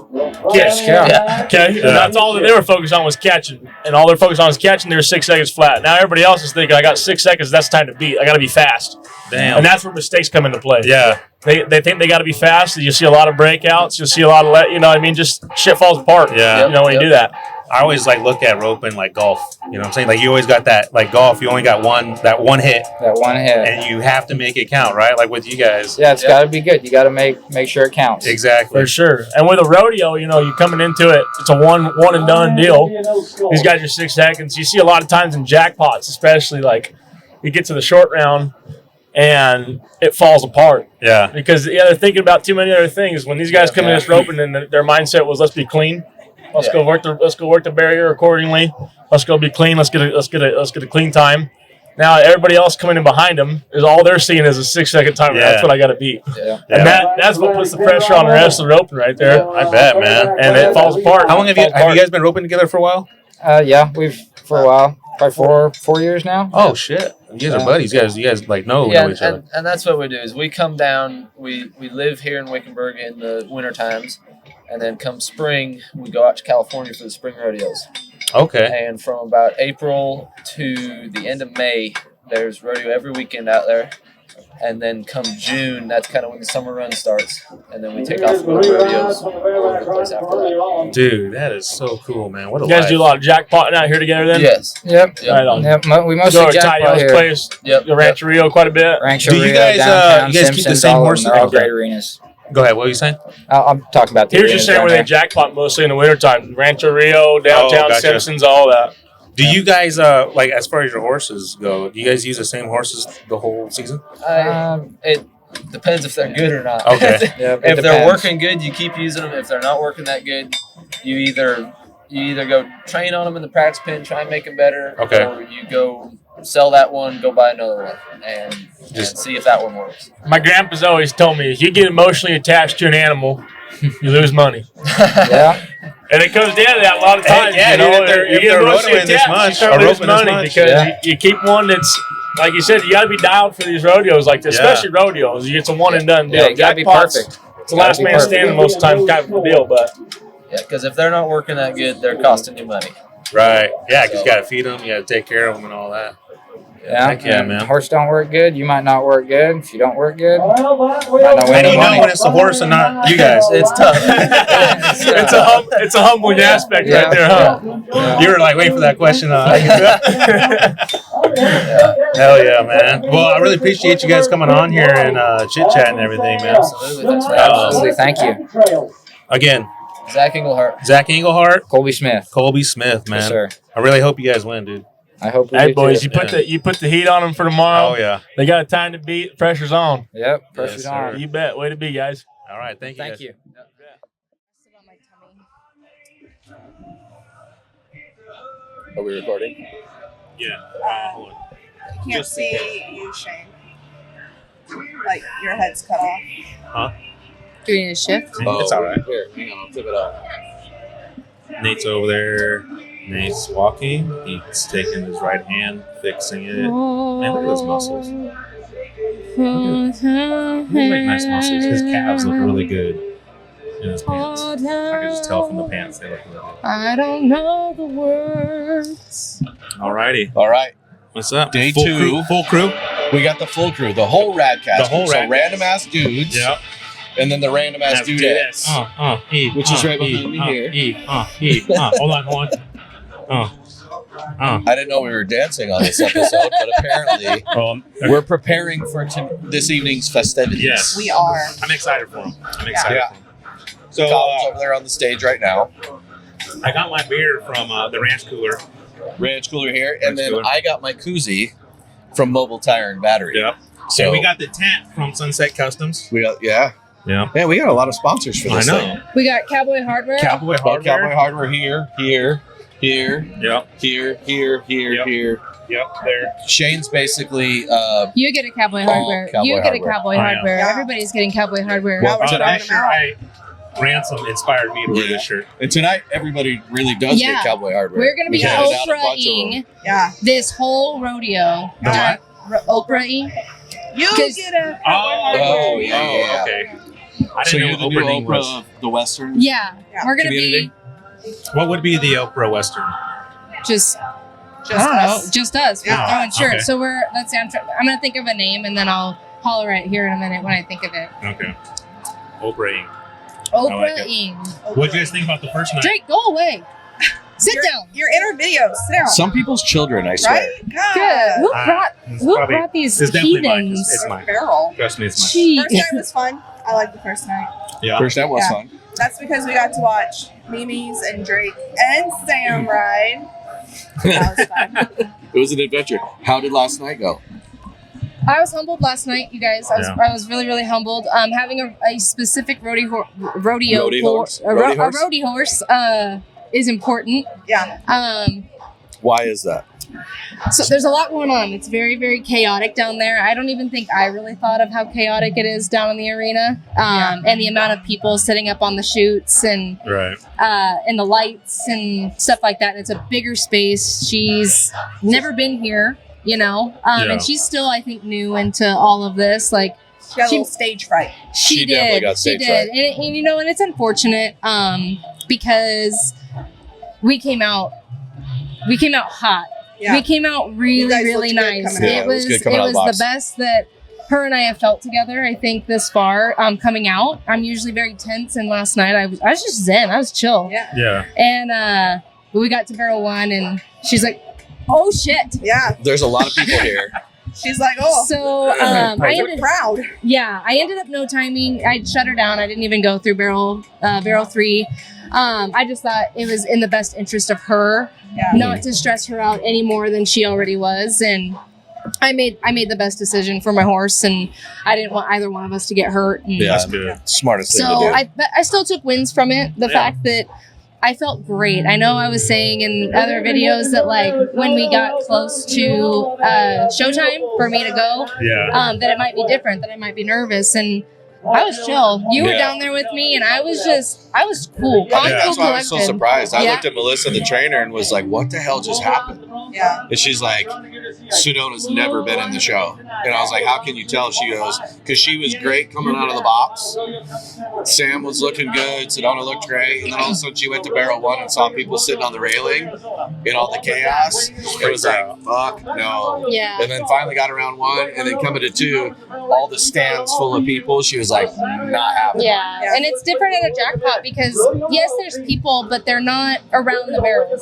Catch cow. Yeah. Okay? And that's all that they were focused on was catching. And all they're focused on was catching. They were 6 seconds flat. Now everybody else is thinking, I got 6 seconds. That's time to beat. I got to be fast. Damn. And that's where mistakes come into play. Yeah. They think they got to be fast. You see a lot of breakouts. You'll see a lot of just shit falls apart. Yeah. When you do that. I always look at roping like golf. You know what I'm saying? Like you always got that, like golf, you only got one hit. That one hit. And you have to make it count, right? Like with you guys. Yeah, it's got to be good. You got to make sure it counts. Exactly. For sure. And with a rodeo, you're coming into it, it's a one and done deal. These guys are 6 seconds. You see a lot of times in jackpots, especially you get to the short round and it falls apart. Yeah. Because they're thinking about too many other things. When these guys come in this roping and their mindset was, let's be clean. Let's go work the barrier accordingly. Let's go be clean. Let's get a clean time. Now everybody else coming in behind them is all they're seeing is a 6 second timer. Yeah. That's what I got to beat. Yeah. And that's what puts the pressure on the rest of the roping right there. I bet, man. And it falls apart. How long have you guys been roping together for a while? Yeah, we've for a while, probably 4 years now. Oh shit! You guys are buddies. You guys know each other. And that's what we do is we come down. We live here in Wickenburg in the winter times, and then come spring we go out to California for the spring rodeos. Okay. And from about April to the end of May, there's rodeo every weekend out there. And then come June, that's kind of when the summer run starts. And then we take off and go to rodeos all over the place after that. Dude, that is so cool, man. What a You guys life. do a lot of jackpotting out here together then? Yes. Yep. Right on. Yep. We mostly Go to jackpot Tadio's here. place, the Rancho Rio quite a bit. Rancho Do you Rio, guys, downtown, you guys keep the Simpsons, same all of them. horses? They're all Okay. great arenas. Go ahead. What were you saying? I'm talking about the He was just arenas saying where down they jackpot mostly in the wintertime. Rancho Rio, downtown, gotcha. Simpsons, all that. Do you guys as far as your horses go? Do you guys use the same horses the whole season? It depends if they're good or not. Okay. Yeah, it If they're depends. working good, you keep using them. If they're not working that good, you either go train on them in the practice pen, try and make them better, Okay. or you go sell that one, go buy another one, and see if that one works. My grandpa's always told me, if you get emotionally attached to an animal, you lose money. Yeah. And it comes down to that a lot of times. yeah, you know, dude, if you get they're emotionally rotoing this attached, much, you start or losing roping this money much, because yeah. you keep one that's, like you said, you got to be dialed for these rodeos like this, Yeah. especially rodeos. It's a one and done deal. Yeah, you gotta be Jackpots, perfect. It's the last man standing most of the time type of deal, but Yeah, because if they're not working that good, they're costing you money. Right. Yeah, because you got to feed them, you got to take care of them, and all that. Yeah. Heck yeah, man. Horse don't work good. You might not work good. If you don't work good, you might not win How do any you know money. when it's the horse and not you guys? It's tough. it's a humbling aspect right there, huh? Yeah. You were like, wait for that question. Hell yeah, man. Well, I really appreciate you guys coming on here and chit chat and everything, man. Absolutely. Thanks for Absolutely. Thank you. Again, Zach Englehart. Zach Englehart, Colby Smith. Colby Smith, man. Yes, sir. I really hope you guys win, dude. I hope we Hey do boys, too. you put the heat on them for tomorrow. Oh yeah. They got a time to beat. Pressure's on. Yep. Pressure's Yes, on. sir. You bet. Way to be, guys. All right, thank you. Thank guys. you. Are we recording? Yeah. Hold on. Can't see you, Shane. Like your head's cut off. Huh? Do we need a shift? It's all right. Here, hang on, I'll flip it up. Nate's over there. Nate's walking. He's taking his right hand, fixing it. Man, look at those muscles. Those make nice muscles. His calves look really good in his pants. I can just tell from the pants they look really good. I don't know the words. Alrighty. All right. What's up? Day full 2. Crew, full crew? We got the full crew, the whole Radcast. The whole so Radcast. random ass dudes. Yep. And then the random ass dudettes. Which is right behind me here. Hold on. I didn't know we were dancing on this episode, but apparently we're preparing for this evening's festivities. Yes. We are. I'm excited for him. I'm excited Yeah. for him. So Colin's over there on the stage right now. I got my beer from the ranch cooler. Ranch cooler here. And Ranch then cooler. I got my koozie from Mobile Tire and Battery. Yep. So And we got the tent from Sunset Customs. yeah. Yeah. Man, we got a lot of sponsors for I this know. thing. We got Cowboy Hardware. Cowboy Cowboy Hardware. Hardware here. Yep. Here. Yep. Yep. There. Shane's basically You get a Cowboy Hardware. Cowboy you get Hardware. a Cowboy I know. Hardware. Yeah. Everybody's getting Cowboy Hardware. Well, we're tonight, throwing them out. Ransom inspired me to wear Yeah. this shirt. and tonight everybody really does Yeah. get Cowboy Hardware. We're going to be We handed out a bunch of them. Oprah-ing Yeah. this whole rodeo. The what? Oprah-ing. You 'Cause- get a Oh, yeah. Okay. I So didn't you're know the what new Oprah name Oprah was. of the Western? Yeah. Yeah. We're going to Community? be What would be the Oprah Western? just I don't know, just us. Yeah. We're throwing shirts. Okay. So let's see, I'm gonna think of a name and then I'll holler at it here in a minute when I think of it. Okay. Oprah. Oprah like it. Ing. What do you guys think about the first night? Drake, go away. Sit down. You're in our videos. Sit down. Some people's children, I swear. Right? God. Good. Who It's brought probably- these It's definitely mine. heathens? It's mine. Feral. Trust me, it's mine. Gee. First night was fun. I liked the first night. Yeah. First night was Yeah. fun. That's because we got to watch Mimi's and Drake and Sam ride. That was fun. It was an adventure. How did last night go? I was humbled last night, you guys. I was really, really humbled. Having a specific rodeo horse is important. Yeah. Why is that? So there's a lot going on. It's very, very chaotic down there. I don't even think I really thought of how chaotic it is down in the arena, and the amount of people sitting up on the chutes and and the lights and stuff like that. And it's a bigger space. She's never been here, and she's still, I think, new into all of this. Like she got a little stage fright. She definitely did. got She stage did, fright. and it's unfortunate because we came out hot. Yeah. We came out You really, guys really looked good nice. coming out. Yeah, it was good coming out of the the box. best that her and I have felt together, I think, this far. Coming out, I'm usually very tense, and last night I was just zen. I was chill. Yeah. Yeah. And we got to barrel one, and she's like, "Oh shit!" Yeah. There's a lot of people here. She's like, oh. So we're proud. I ended up no timing. I shut her down. I didn't even go through barrel 3. I just thought it was in the best interest of her not to stress her out any more than she already was. And I made the best decision for my horse, and I didn't want either one of us to get hurt. And Yeah, That's good. smartest thing so to do. I still took wins from it. The fact that I felt great. I know I was saying in other videos that like when we got close to showtime for me to go, that it might be different, that I might be nervous, and I was chill. You were down there with me, and I was cool. Calm, That's cool, why I was so collected. surprised. I Yeah. looked at Melissa, the trainer, and was like, what the hell just happened? Yeah. And she's like, Sedona's never been in the show. And I was like, how can you tell? She goes, because she was great coming out of the box. Sam was looking good. Sedona looked great. And then all of a sudden she went to barrel 1 and saw people sitting on the railing in all the chaos. It was like, fuck, no. Yeah. And then finally got around 1. And then coming to 2, all the stands full of people. She was like, not happening. Yeah, and it's different at a jackpot because yes, there's people, but they're not around the barrels.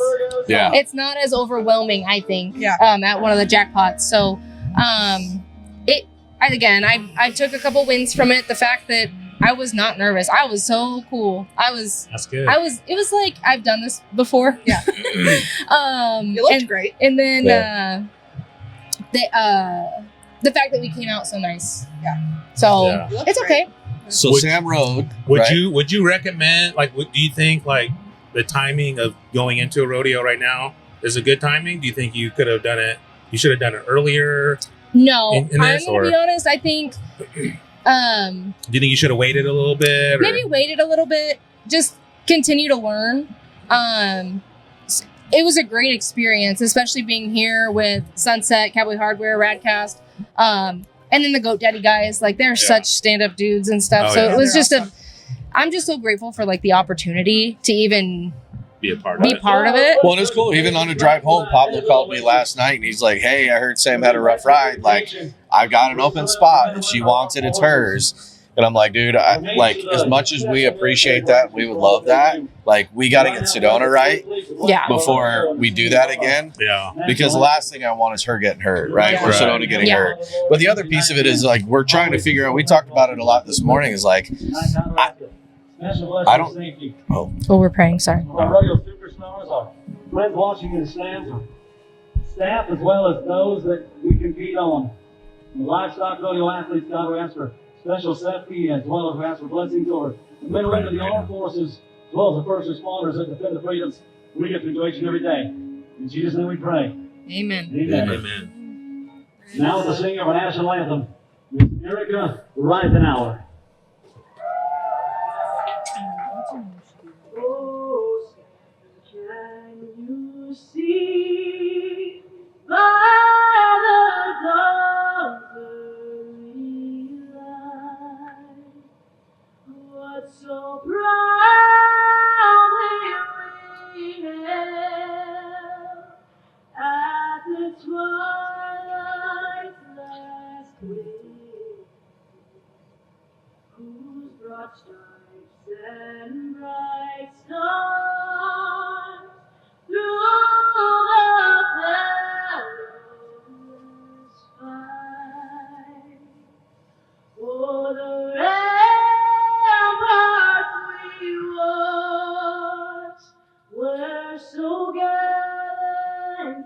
Yeah. It's not as overwhelming, I think. Yeah. At one of the jackpots, so I took a couple wins from it. The fact that I was not nervous, I was so cool. That's good. It was like I've done this before. Yeah. You looked great. And then the fact that we came out so nice. Yeah. So Yeah. it's okay. So Sam rode. Would right? you recommend, like, do you think like the timing of going into a rodeo right now is a good timing? Do you think you could have done it? You should have done it earlier. No, in this, I'm gonna be honest. I think do you think you should have waited a little bit? Or? maybe waited a little bit. Just continue to learn. It was a great experience, especially being here with Sunset, Cowboy Hardware, Radcast, and then the Goat Daddy guys. Like they're such stand-up dudes and stuff. Oh, so yeah. it was just I'm just so grateful for like the opportunity to even be a part of it. Well, and it's cool. Even on the drive home, Pablo called me last night and he's like, hey, I heard Sam had a rough ride. Like, I've got an open spot. If she wants it, it's hers. And I'm like, dude, as much as we appreciate that, we would love that. Like, we got to get Sedona right before we do that again. Yeah. Because the last thing I want is her getting hurt, right? Or Sedona getting hurt. But the other piece of it is, like, we're trying to figure out, we talked about it a lot this morning, is like, I don't. Oh. Oh, we're praying. Sorry. Our rodeo superstars, our friends watching in the stands, our staff, as well as those that we compete on. The livestock rodeo athletes, God, we ask for special safety, as well as we ask for blessings over the men and women of the armed forces, as well as the first responders that defend the freedoms we get to enjoy each and every day. In Jesus' name we pray. Amen. Amen. Now with the singing of our national anthem, Miss Erica Risenhour. Oh, can you see by the dawn's light what so proudly we hailed whose broad stripes and bright stars through the perilous fight. For the ramparts we watched were so gallantly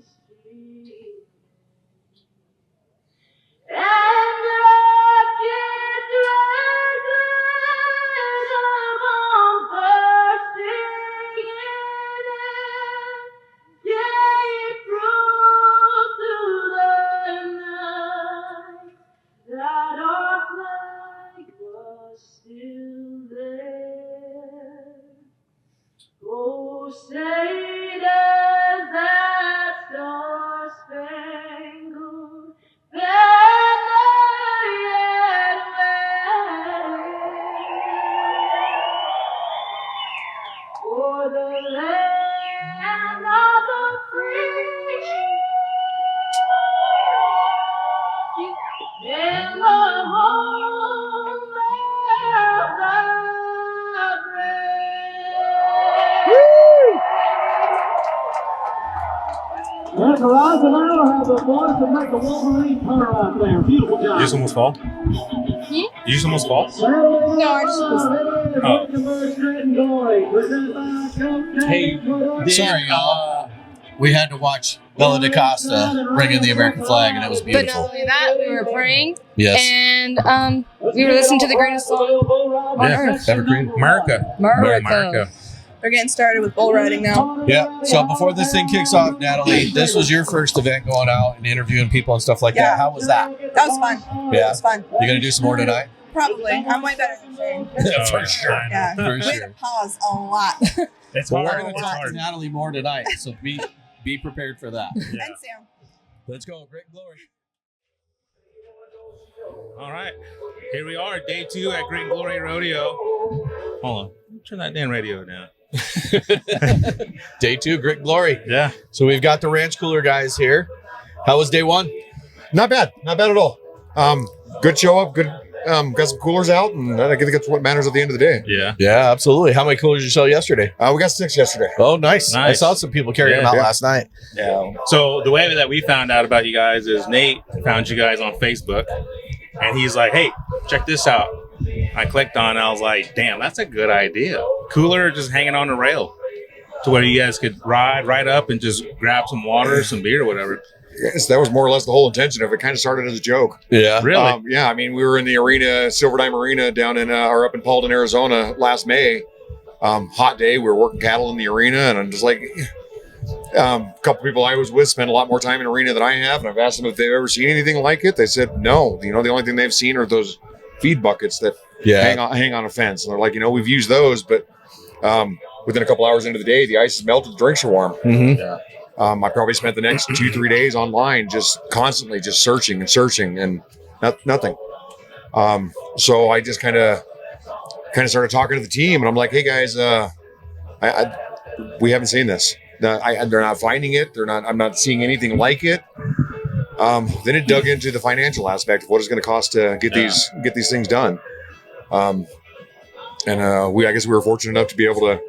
streamed, and rockets rested upon bursting cannon, gave proof to the night that our flag was still there. Oh, say does that star-spangled banner yet wave for the land of the free and the home of the That's right, and I have the boys to make the Wolverine turn right there. Beautiful job. Did you just almost fall? Did you just almost fall? No, I just Hey, sorry, y'all. We had to watch Bella DaCosta bring in the American flag, and it was But not beautiful. only that, we were praying. Yes. And we were listening to the greatest song on earth. Evergreen. America. America. They're getting started with bull riding now. Yeah. So before this thing kicks off, Natalie, this was your first event going out and interviewing people and stuff like that. How was that? That was fun. Yeah. It was fun. You gonna do some more tonight? Probably. I'm way better than Shane. For sure. Yeah. For We sure. had to pause a lot. It's Well, hard. we're gonna talk to Natalie more tonight, so be prepared for that. Thanks, Sam. Let's go. Grit and Glory. All right. Here we are, day 2 at Grit and Glory Rodeo. Hold on. Turn that damn radio down. Day 2, Grit and Glory. Yeah. So we've got the ranch cooler guys here. How was day 1? Not bad at all. Good show up, good. Got some coolers out, and I think that's what matters at the end of the day. Yeah. Yeah, absolutely. How many coolers did you sell yesterday? We got 6 yesterday. Oh, nice. I Nice. saw some people carrying them out last night. Yeah. So the way that we found out about you guys is Nate found you guys on Facebook, and he's like, "Hey, check this out." I clicked on it. I was like, "Damn, that's a good idea." Cooler just hanging on the rail to where you guys could ride up and just grab some water, some beer, or whatever. Yes, that was more or less the whole intention of it. Kind of started as a joke. Yeah. Really? Yeah. I mean, we were in the arena, Silver Dime Arena, down in or up in Paulden, Arizona, last May. Hot day. We were working cattle in the arena, and I'm just like, a couple people I was with spend a lot more time in arena than I have, and I've asked them if they've ever seen anything like it. They said no. You know, the only thing they've seen are those feed buckets that hang on a fence, and they're like, we've used those, but within a couple hours into the day, the ice is melted, the drinks are warm. Mm-hmm. Yeah. I probably spent the next 2-3 days online, just constantly just searching and nothing. So I just kind of started talking to the team, and I'm like, "Hey guys, we haven't seen this. They're not finding it. I'm not seeing anything like it." Then it dug into the financial aspect of what it's going to cost to get these things done. I guess we were fortunate enough to be able to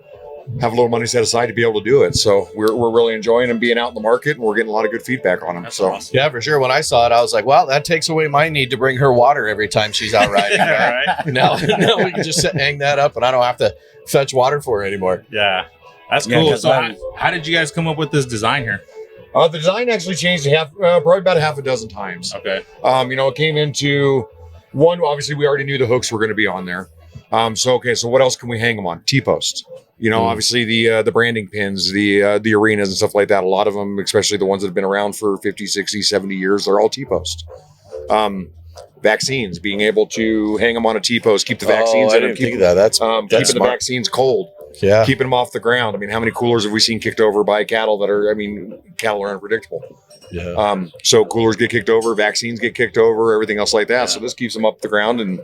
have a little money set aside to be able to do it. So we're really enjoying them being out in the market, and we're getting a lot of good feedback on them. That's so awesome. Yeah, for sure. When I saw it, I was like, "Well, that takes away my need to bring her water every time she's out riding." Right? Right. Now we can just hang that up, and I don't have to fetch water for her anymore. Yeah. That's Yeah, cool. 'cause So how did you guys come up with this design here? the design actually changed probably about a half a dozen times. Okay. It came into one. Obviously, we already knew the hooks were going to be on there. So what else can we hang them on? T-posts. Obviously the branding pins, the arenas and stuff like that. A lot of them, especially the ones that have been around for 50, 60, 70 years, they're all T-posts. Vaccines, being able to hang them on a T-post, keep the vaccines in them, think of that. That's keeping smart. the vaccines cold. Yeah. Keeping them off the ground. I mean, how many coolers have we seen kicked over by cattle cattle are unpredictable. Yeah. So coolers get kicked over, vaccines get kicked over, everything else like that. Yeah. So this keeps them up the ground and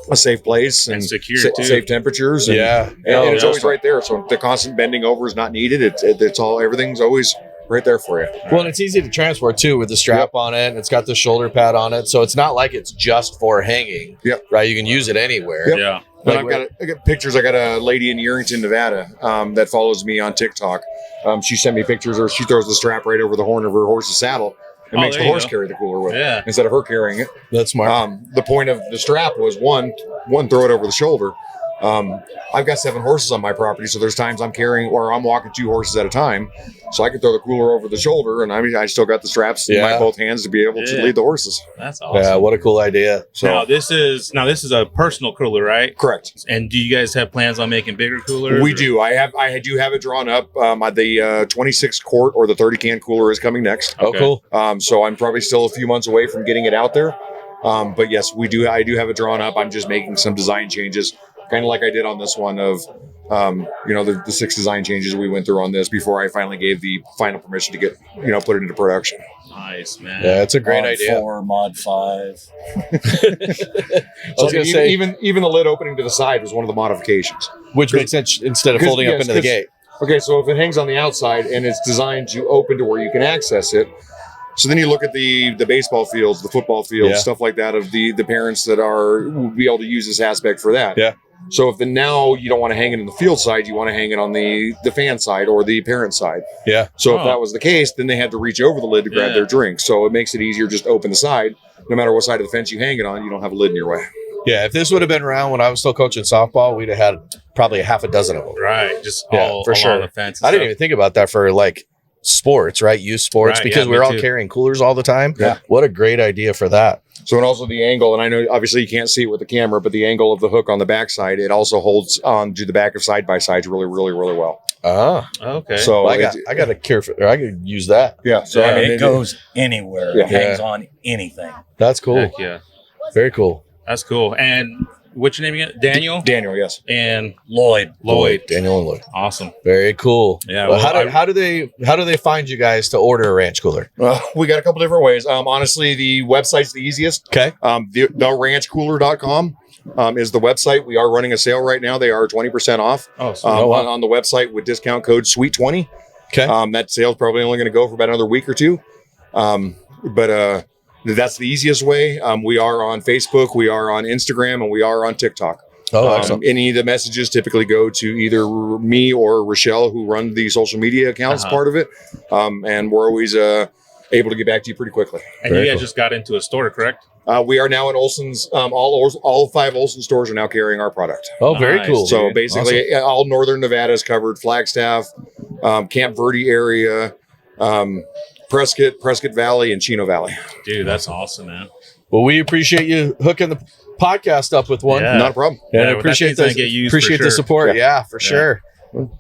a safe place and secure too. safe temperatures. And, Yeah. and it's always right there. So the constant bending over is not needed. It's all, everything's always right there for you. Well, and it's easy to transport too with the strap on it, and it's got the shoulder pad on it, so it's not like it's just for hanging. Yep. Right, you can use it anywhere. Yep. Yeah. And I got pictures. I got a lady in Yerington, Nevada, that follows me on TikTok. She sent me pictures, or she throws the strap right over the horn of her horse's saddle and makes the horse carry the cooler with it instead of her carrying it. That's smart. The point of the strap was one, throw it over the shoulder. I've got 7 horses on my property, so there's times I'm carrying or I'm walking 2 horses at a time, so I can throw the cooler over the shoulder, and I still got the straps in my both hands to be able to lead the horses. That's awesome. Yeah, what a cool idea. So now this is a personal cooler, right? Correct. And do you guys have plans on making bigger coolers? We do. I do have it drawn up. The 26 quart or the 30 can cooler is coming next. Oh, cool. So I'm probably still a few months away from getting it out there. But yes, I do have it drawn up. I'm just making some design changes, kind of like I did on this one of, the 6 design changes we went through on this before I finally gave the final permission to get, put it into production. Nice, man. Yeah, it's a great idea. 4, Mod 5. So even the lid opening to the side was one of the modifications. Which makes sense instead of folding up into the gate. Okay, so if it hangs on the outside and it's designed to open to where you can access it, so then you look at the baseball fields, the football fields, stuff like that of the parents that will be able to use this aspect for that. Yeah. So if now you don't want to hang it in the field side, you want to hang it on the fan side or the parent side. Yeah. So if that was the case, then they had to reach over the lid to grab their drink. So it makes it easier just to open the side. No matter what side of the fence you hang it on, you don't have a lid in your way. Yeah, if this would have been around when I was still coaching softball, we'd have had probably a half a dozen of them. Right, just all for sure. along the fence. I didn't even think about that for sports, right? Youth sports, because we're all carrying coolers all the time. Yeah. What a great idea for that. So, and also the angle, and I know obviously you can't see it with the camera, but the angle of the hook on the backside, it also holds on to the back of side-by-sides really, really, really well. Ah, okay. So well, I got to care for, or I could use that. Yeah. So I mean, it goes anywhere. It hangs on anything. That's cool. Heck yeah. Very cool. That's cool. And what's your name again? Daniel? Daniel, yes. And Lloyd. Daniel and Lloyd. Awesome. Very cool. Yeah. Well, how do they find you guys to order a ranch cooler? We got a couple different ways. Honestly, the website's the easiest. Okay. The ranchcooler.com is the website. We are running a sale right now. They are 20% off on the website with discount code SWEET20. Okay. That sale's probably only going to go for about another week or two. But that's the easiest way. We are on Facebook, we are on Instagram, and we are on TikTok. Oh, excellent. Any of the messages typically go to either me or Rochelle, who run the social media accounts part of it. And we're always able to get back to you pretty quickly. And you guys just got into a store, correct? We are now in Olson's. All 5 Olson stores are now carrying our product. Oh, very cool. So basically, all northern Nevada is covered. Flagstaff, Camp Verde area, Prescott Valley, and Chino Valley. Dude, that's awesome, man. Well, we appreciate you hooking the podcast up with one. Not a problem. And I appreciate the support. Yeah, for sure.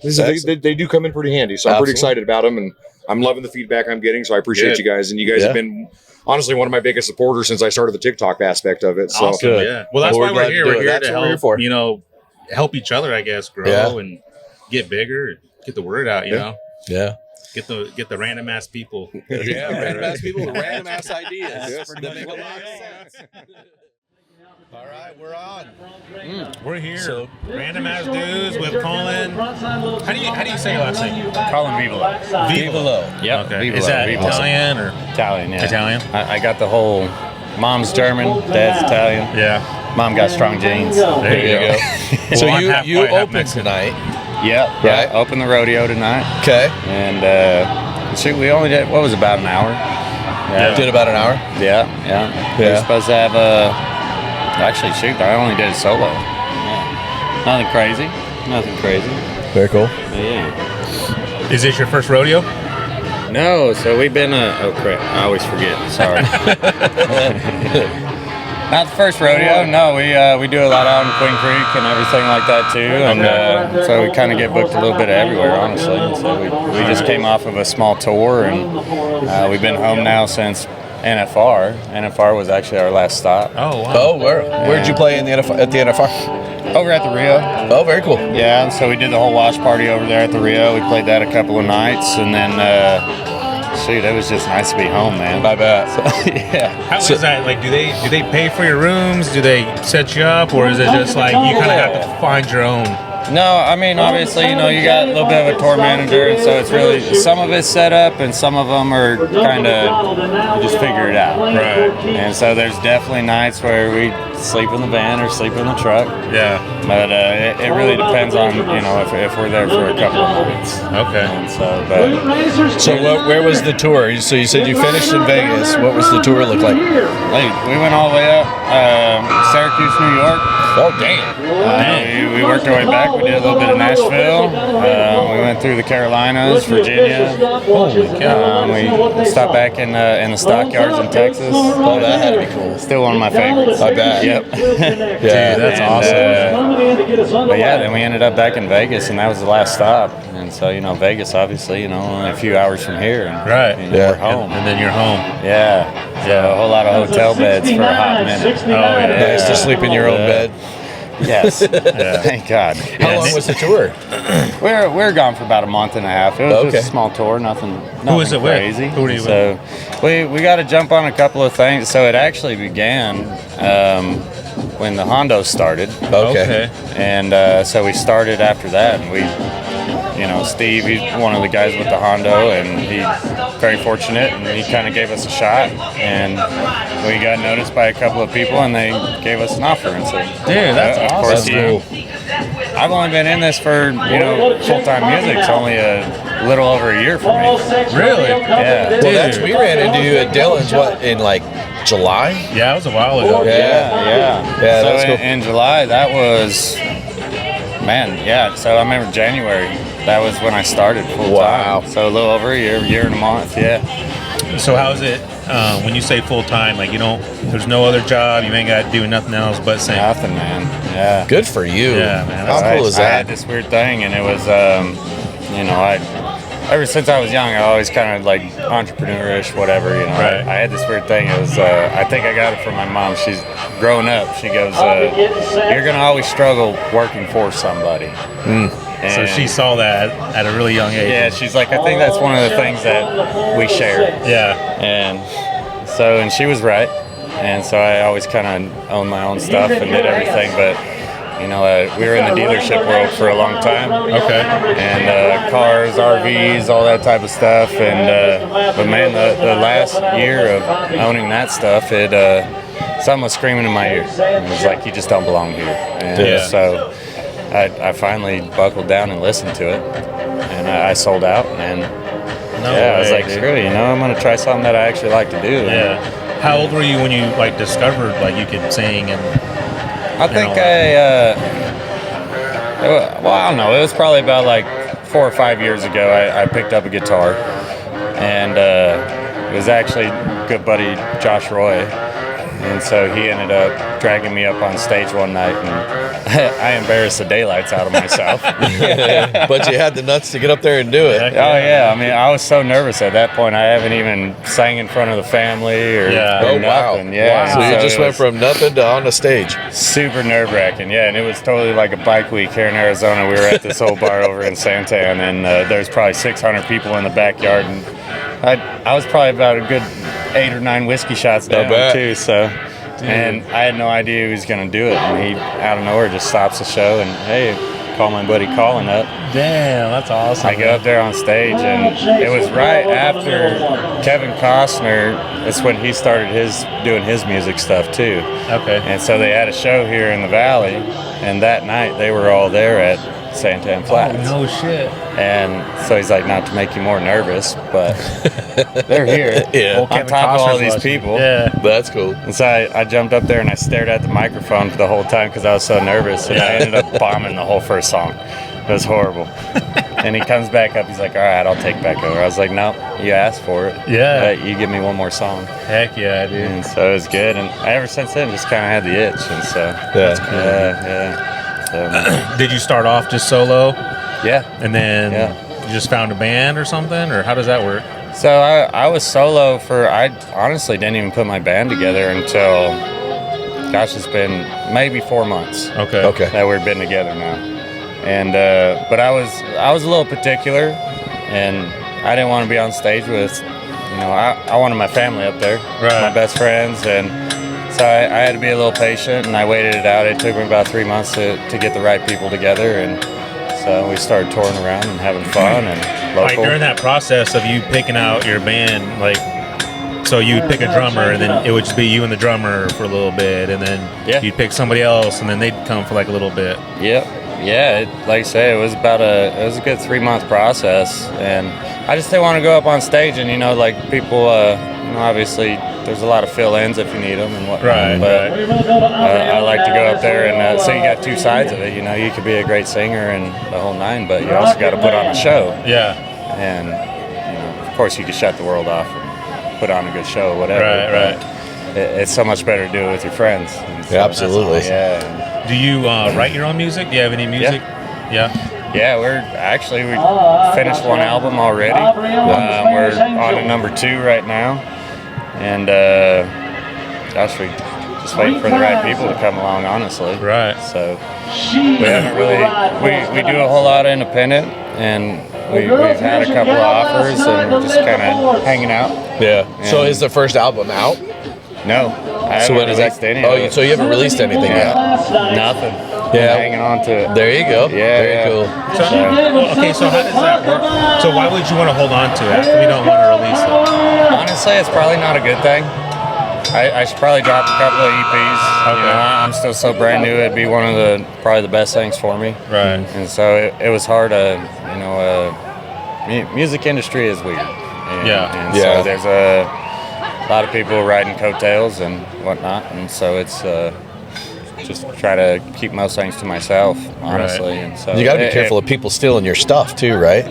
They do come in pretty handy, so I'm pretty excited about them, and I'm loving the feedback I'm getting. So I appreciate you guys, and you guys have been honestly one of my biggest supporters since I started the TikTok aspect of it. So awesome, yeah. Well, that's why we're here. We're here to help, help each other, I guess, grow and get bigger, get the word out. You know. Yeah. Get the random ass people. Yeah, random ass people with random ass ideas. That make a lot of sense. All right, we're on. We're here. So, random ass dudes with Colin. How do you say your last name? Colin Vivolo. Vivolo. Yep. Okay. Vivolo. Is that Vivolo. Italian or Italian? Yeah. Italian. I got the whole. Mom's German, dad's Italian. Yeah. Mom got strong genes. There you go. So you opened tonight. Yep. Right. Opened the rodeo tonight. Okay. And we only did about an hour. Yeah. Did about an hour. Yeah. We were supposed to have I only did it solo. Yeah. Nothing crazy. Very cool. Yeah. Is this your first rodeo? No, so we've been oh crap, I always forget. Sorry. Not the first rodeo. No, we do a lot out in Queen Creek and everything like that too, and so we kind of get booked a little bit everywhere, honestly. So we just came off of a small tour, and we've been home now since NFR. NFR was actually our last stop. Oh wow. Oh, where'd you play at the NFR? Over at the Rio. Oh, very cool. Yeah, so we did the whole watch party over there at the Rio. We played that a couple of nights, and then it was just nice to be home, man. I bet. So, yeah. How is that? Like, do they pay for your rooms? Do they set you up, or is it just like you kind of have to find your own? No, I mean, obviously, you know, you got a little bit of a tour manager, and so it's really, some of it's set up, and some of them are kind of, you just figure it out. Right. And so there's definitely nights where we sleep in the van or sleep in the truck. Yeah. But it really depends on, you know, if we're there for a couple of nights. Okay. And so, but So where was the tour? So you said you finished in Vegas. What was the tour look like? we went all the way up Syracuse, New York. Oh, damn. We worked our way back. We did a little bit of Nashville. We went through the Carolinas, Virginia. Holy cow. We stopped back in the stockyards in Texas. Oh, that had to be cool. Still one of my favorites. I bet. Yep. Yeah, Dude, that's awesome. But yeah, then we ended up back in Vegas, and that was the last stop. And so, you know, Vegas, obviously, you know, only a few hours from here. And, Right. you know, we're home. And then you're home. Yeah. So a whole lot of hotel beds for a hot minute. Oh, yeah. Nice to sleep in your own bed. Yes. Thank God. How long was the tour? We were gone for about a month and a half. It was just a small tour, nothing was it with? crazy. Who were you so we got to jump on a couple of things. So it actually began when the Hondos started. Okay. And so we started after that, and we, you know, Steve, he's one of the guys with the Hondo, and he's very fortunate, and he kind of gave us a shot, and we got noticed by a couple of people, and they gave us an offer, and so, dude, that's of awesome. course, I've only been in this for, you know, full-time music. It's only a little over a year for me. Really? Yeah. Well, we ran into you at Dylan's, in like July? Yeah, it was a while ago. Yeah, so that's cool. In July, that was, man, yeah. So I remember January. That was when I started full time. Wow. So a little over a year and a month, yeah. So how is it when you say full time? Like, you know, there's no other job. You ain't got to do nothing else but sing. Nothing, man. Yeah. Good for you. Yeah, man. How cool is I that? had this weird thing, and it was, you know, ever since I was young, I always kind of like entrepreneurish, whatever, you know. Right. I had this weird thing. It was, I think I got it from my mom. She's growing up. She goes, you're going to always struggle working for somebody. So she saw that at a really young age. Yeah, she's like, I think that's one of the things that we share. Yeah. And so, and she was right. And so I always kind of owned my own stuff and did everything. But, you know, we were in the dealership world for a long time. Okay. And cars, RVs, all that type of stuff. And, but man, the last year of owning that stuff, something was screaming in my ear. It was like, you just don't belong here. And so I finally buckled down and listened to it, and I sold out, and I was like, screw it, you know, I'm gonna try something that I actually like to do. Yeah. How old were you when you like discovered like you could sing and? I think well, I don't know. It was probably about like 4 or 5 years ago. I picked up a guitar, and it was actually good buddy Josh Roy. And so he ended up dragging me up on stage one night, and I embarrassed the daylights out of myself. But you had the nuts to get up there and do it. Oh, yeah. I mean, I was so nervous at that point. I haven't even sang in front of the family or Oh, wow. nothing. Yeah. So you just went from nothing to on the stage. Super nerve-wracking, yeah. And it was totally like a bike week here in Arizona. We were at this old bar over in Santan, and there's probably 600 people in the backyard. And I was probably about a good 8 or 9 whiskey shots down too. So, and I had no idea he was gonna do it. And he out of nowhere just stops the show and hey, call my buddy Colin up. Damn, that's awesome. I go up there on stage, and it was right after Kevin Costner. That's when he started doing his music stuff too. Okay. And so they had a show here in the Valley, and that night they were all there at Santan Flats. Oh, no shit. And so he's like, not to make you more nervous, but they're here. Yeah. On top of all these people. Yeah. That's cool. And so I jumped up there and I stared at the microphone for the whole time because I was so nervous. And I ended up bombing the whole first song. It was horrible. And he comes back up. He's like, all right, I'll take back over. I was like, no, you asked for it. Yeah. You give me one more song. Heck yeah, dude. And so it was good. And ever since then, just kind of had the itch. And so, That's cool. yeah. So, Did you start off just solo? Yeah. And then you just found a band or something? Or how does that work? So I was solo I honestly didn't even put my band together until, gosh, it's been maybe 4 months. Okay. That we've been together now. And, but I was a little particular, and I didn't want to be on stage with, you know, I wanted my family up there, my best friends, and so I had to be a little patient, and I waited it out. It took me about 3 months to get the right people together, and so we started touring around and having fun and local. Like during that process of you picking out your band, like, so you'd pick a drummer and then it would just be you and the drummer for a little bit, and then you'd pick somebody else and then they'd come for like a little bit. Yep. Yeah, like I say, it was a good 3-month process, and I just didn't want to go up on stage and, you know, like people, you know, obviously there's a lot of fill-ins if you need them and whatnot. Right, but I like to go up there and so you got two sides of it. You know, you could be a great singer and the whole nine, but you also got to put on a show. Yeah. And you know, of course, you can shut the world off and put on a good show, or whatever. Right. It's so much better to do it with your friends. Yeah, absolutely. Yeah. Do you write your own music? Do you have any music? Yeah. Yeah, we finished one album already. We're on to number 2 right now, and gosh, we just waiting for the right people to come along. Honestly, right. So we haven't really we do a whole lot of independent, and we've had a couple of offers, and we're just kind of hanging out. Yeah. So is the first album out? No. I haven't released any of it. So you haven't released anything yet? Nothing. Yeah. I'm hanging on to it. There you go. Yeah. Very cool. So how does that work? So why would you want to hold on to it after we don't want to release it? Honestly, it's probably not a good thing. I should probably drop a couple of EPs. Okay. You know, I'm still so brand new. It'd be one of probably the best things for me. Right. And so it was hard to, you know, music industry is weird. And so there's a lot of people riding coattails and whatnot, and so it's just try to keep most things to myself, honestly. Right. And so you got to be careful of people stealing your stuff too, right?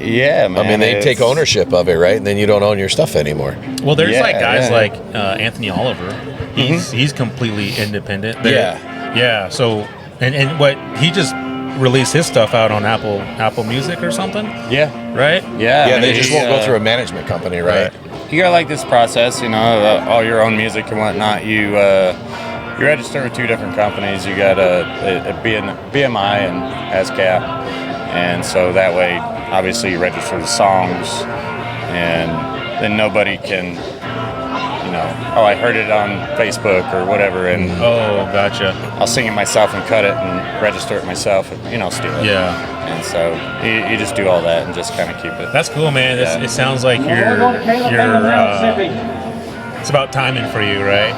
Yeah, man. I mean, they take ownership of it, right? And then you don't own your stuff anymore. Well, there's like guys like Anthony Oliver. He's completely independent. Yeah. So and what he just released his stuff out on Apple Music or something. Yeah. Right. Yeah. They just won't go through a management company, right? You gotta like this process, you know, all your own music and whatnot. You register with 2 different companies. You got a BMI and ASCAP, and so that way, obviously, you register the songs, and then nobody can, you know, I heard it on Facebook or whatever, and gotcha. I'll sing it myself and cut it and register it myself, and, you know, steal it. Yeah. And so you just do all that and just kind of keep it. That's cool, man. Yeah. It sounds like it's about timing for you, right?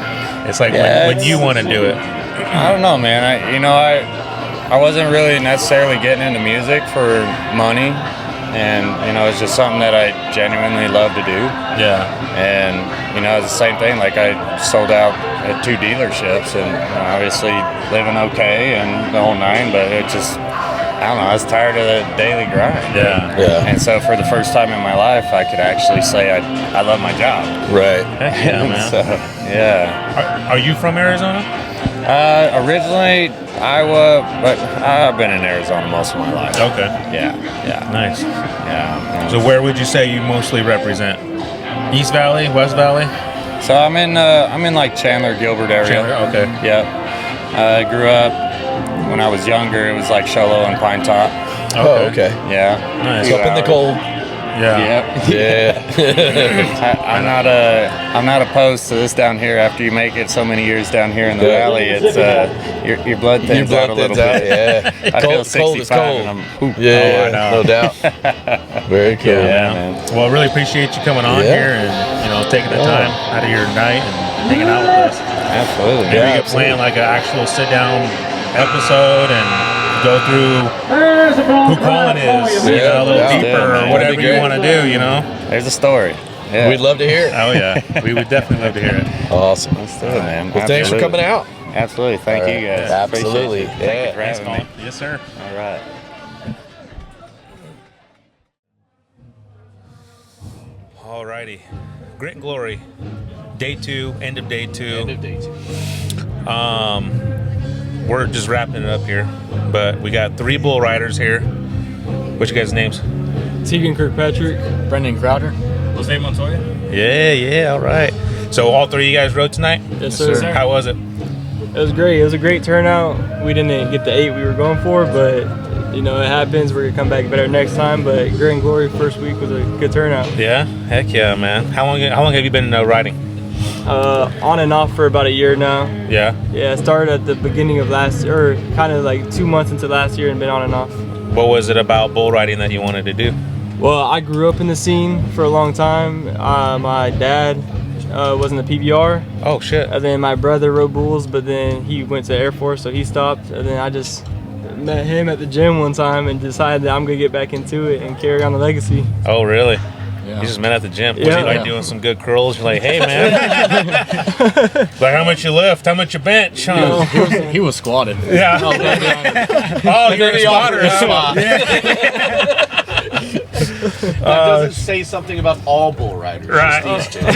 It's like when you want to do it. I don't know, man. I wasn't really necessarily getting into music for money, and you know, it's just something that I genuinely love to do. Yeah. And you know, it's the same thing. Like I sold out at 2 dealerships, and you know, obviously living okay and the whole nine, but it just, I don't know, I was tired of the daily grind. Yeah. And so for the first time in my life, I could actually say I love my job. Right. Heck yeah, man. So, yeah. Are you from Arizona? Originally Iowa, but I've been in Arizona most of my life. Okay. Yeah. Nice. Yeah. So where would you say you mostly represent? East Valley, West Valley? So I'm in like Chandler, Gilbert area. Chandler, okay. Yep. I grew up, when I was younger, it was like Show Low and Pine Top. Oh, okay. Yeah. Nice. Up in the cold. Yeah. Yeah. I'm not opposed to this down here. After you make it so many years down here in the valley, it's your blood thins out a little bit. Yeah. I feel 65 cold is cold. and I'm no doubt. Very cool. Yeah, man. Well, I really appreciate you coming on here and, you know, taking the time out of your night and hanging out with us. Absolutely. Maybe we could plan like an actual sit-down episode and go through who Colin is, you know, a little deeper or whatever you want to do, you know. There's a story. Yeah. We'd love to hear it. Oh, yeah. We would definitely love to hear it. Awesome. Let's do it, man. Well, thanks for coming out. Absolutely. Thank you, guys. Absolutely. Thank you for Thanks, having Colin. me. Yes, sir. All right. All righty. Grit and Glory. Day 2, end of day 2. End of day 2. We're just wrapping it up here, but we got 3 bull riders here. What's your guys' names? Tegan Kirkpatrick, Brendan Crowder. Jose Montoya. Yeah, all right. So all 3 of you guys rode tonight? Yes, sir. How was it? It was great. It was a great turnout. We didn't get the 8 we were going for, but you know, it happens. We're gonna come back better next time. But Grit and Glory first week was a good turnout. Yeah, heck yeah, man. How long have you been riding? On and off for about a year now. Yeah. Yeah, I started at the beginning of last, or kind of like 2 months into last year, and been on and off. What was it about bull riding that you wanted to do? Well, I grew up in the scene for a long time. My dad was in the PBR. Oh, shit. And then my brother rode bulls, but then he went to Air Force, so he stopped. And then I just met him at the gym one time and decided that I'm going to get back into it and carry on the legacy. Oh, really? Yeah. You just met at the gym. Was Yeah. he like doing some good curls? You're like, hey, man. Like, how much you lift? How much you bench? Huh? He was squatted. Yeah. Oh, you're the spotter. Huh? That doesn't say something about all bull riders. Right. Just these two.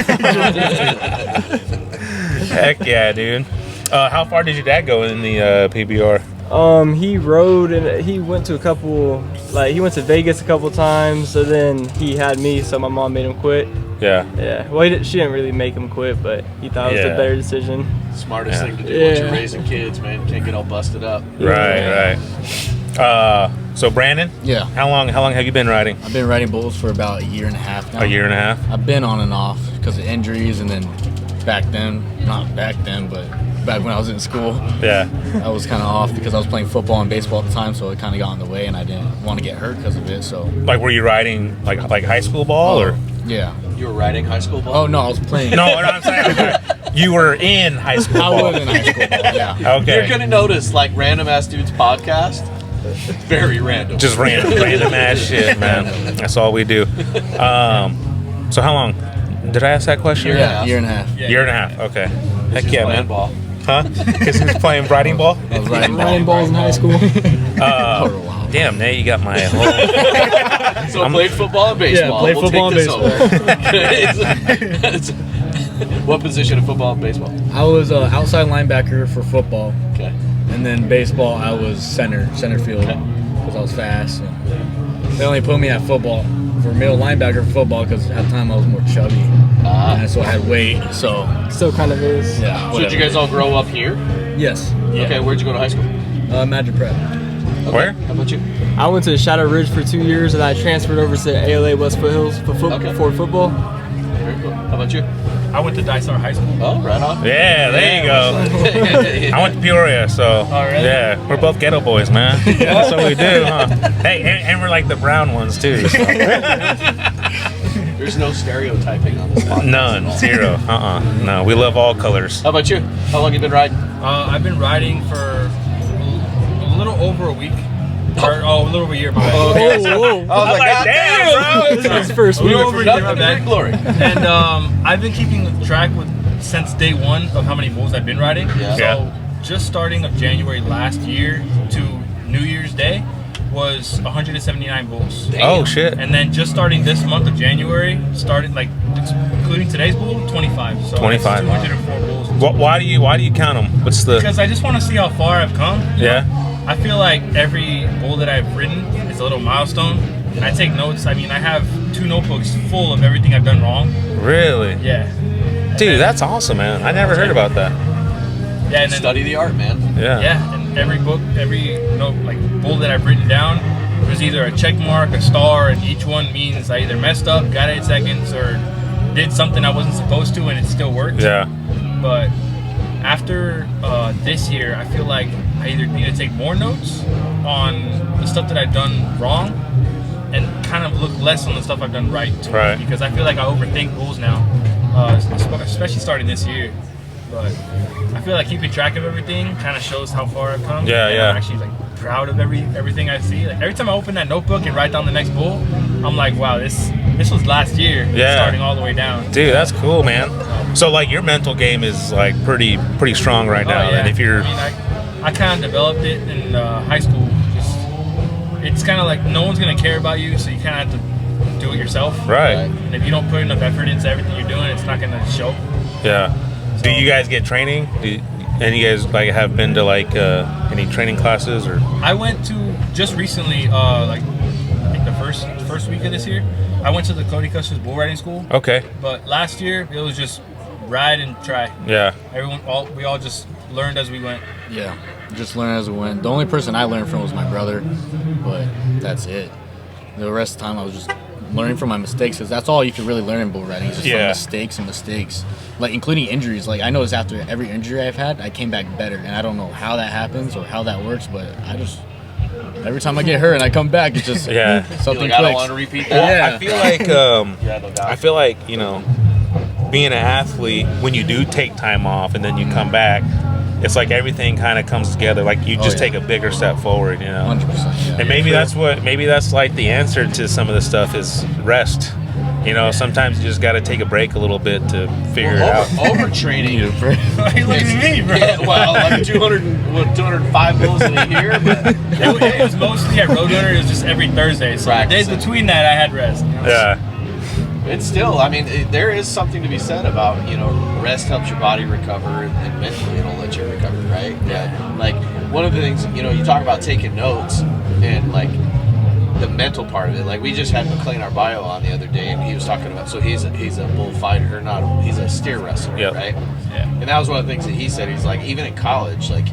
Heck yeah, dude. How far did your dad go in the PBR? He rode and he went to a couple, like he went to Vegas a couple times, so then he had me, so my mom made him quit. Yeah. Yeah. Well, she didn't really make him quit, but he thought it was a better decision. Smartest thing to do once you're raising kids, man. You can't get all busted up. Right. So Brandon? Yeah. How long have you been riding? I've been riding bulls for about a year and a half now. A year and a half? I've been on and off because of injuries, and then not back then, but back when I was in school. Yeah. I was kind of off because I was playing football and baseball at the time, so it kind of got in the way, and I didn't want to get hurt because of it. So. Like, were you riding like high school ball or? Yeah. You were riding high school ball? Oh no, I was playing. No, what I'm saying. You were in high school ball. I was in high school ball. Yeah. Okay. You're gonna notice, like, Random Ass Dudes podcast. Very random. Just random ass shit, man. That's all we do. So how long? Did I ask that question? Year and a half. Year and a half. Okay. Heck He's yeah, playing man. ball. Huh? Because he was playing riding ball? I was riding Riding balls in high school. Damn, now you got my whole. So played football and baseball. played football and baseball. What position of football and baseball? I was outside linebacker for football. Okay. And then baseball, I was center field because I was fast. And they only put me at football for middle linebacker for football because at the time I was more chubby. And so I had weight. So Still kind of is. yeah. So did you guys all grow up here? Yes. Yeah. Okay, where'd you go to high school? Magic Prep. Okay. Where? How about you? I went to Shadow Ridge for 2 years, and I transferred over to ALA West Foothills for football. Very cool. How about you? I went to Dysart High School. Oh, right on. Yeah, there you go. I went to Peoria, so really? yeah, we're both ghetto boys, man. That's what we do, huh? Hey, and we're like the brown ones too. So. There's no stereotyping on this podcast. None, zero. No, we love all colors. How about you? How long you been riding? I've been riding for a little over a week. Or, a little over a year, my bad. Okay. I was like, damn, bro. This is his first A week. little over a year, my bad. Glory. And I've been keeping track since day one of how many bulls I've been riding. Yeah. So just starting of January last year to New Year's Day was 179 bulls. Oh shit. And then just starting this month of January, including today's bull, 25. So 25. 204 bulls. Why do you count them? What's the? Because I just want to see how far I've come. Yeah. I feel like every bull that I've ridden is a little milestone, and I take notes. I mean, I have 2 notebooks full of everything I've done wrong. Really? Yeah. Dude, that's awesome, man. I never heard about that. Yeah, and then, Study the art, man. Yeah. yeah, and every book, every bull that I've written down, there's either a check mark, a star, and each one means I either messed up, got 8 seconds, or did something I wasn't supposed to, and it still worked. Yeah. But after this year, I feel like I either need to take more notes on the stuff that I've done wrong and kind of look less on the stuff I've done right. Right. Because I feel like I overthink bulls now, especially starting this year. But I feel like keeping track of everything kind of shows how far I've come. Yeah, and yeah. I'm actually proud of everything I see. Like every time I open that notebook and write down the next bull, I'm like, wow, this was last year. Yeah. Starting all the way down. Dude, that's cool, man. So like your mental game is like pretty strong right now. Yeah. And if you're, I kind of developed it in high school. It's kind of like no one's gonna care about you, so you kind of have to do it yourself. Right. And if you don't put enough effort into everything you're doing, it's not gonna show. yeah. Do you guys get training? And you guys like have been to like any training classes or? I went to just recently, I think the first week of this year, I went to the Cody Custer's bull riding school. Okay. But last year it was just ride and try. Yeah. We all just learned as we went. Yeah, just learn as we went. The only person I learned from was my brother, but that's it. The rest of the time I was just learning from my mistakes, because that's all you can really learn in bull riding, is just from mistakes, like including injuries. Like I noticed after every injury I've had, I came back better, and I don't know how that happens or how that works, but I just every time I get hurt and I come back, it's just something like, clicks. I don't want to repeat that. I feel like you know, being an athlete, when you do take time off and then you come back, it's like everything kind of comes together. Like you just take a bigger step forward, you know. 100%. And maybe that's like the answer to some of the stuff is rest. You know, sometimes you just got to take a break a little bit to figure it out. Overtraining. Why are you looking at me, bro? Yeah, well, like 205 bulls in a year, but it was mostly at Roadrunner. It was just every Thursday. So the days between that, I had rest. You know? Yeah. It's still, I mean, there is something to be said about, you know, rest helps your body recover and mentally it'll let you recover, right? Yeah. Like, one of the things, you know, you talk about taking notes and, like, the mental part of it. Like, we just had McLean Arbayo on the other day, and he was talking about, so he's a bullfighter, he's a steer wrestler, right? Yeah. And that was one of the things that he said. He's like, even in college, like,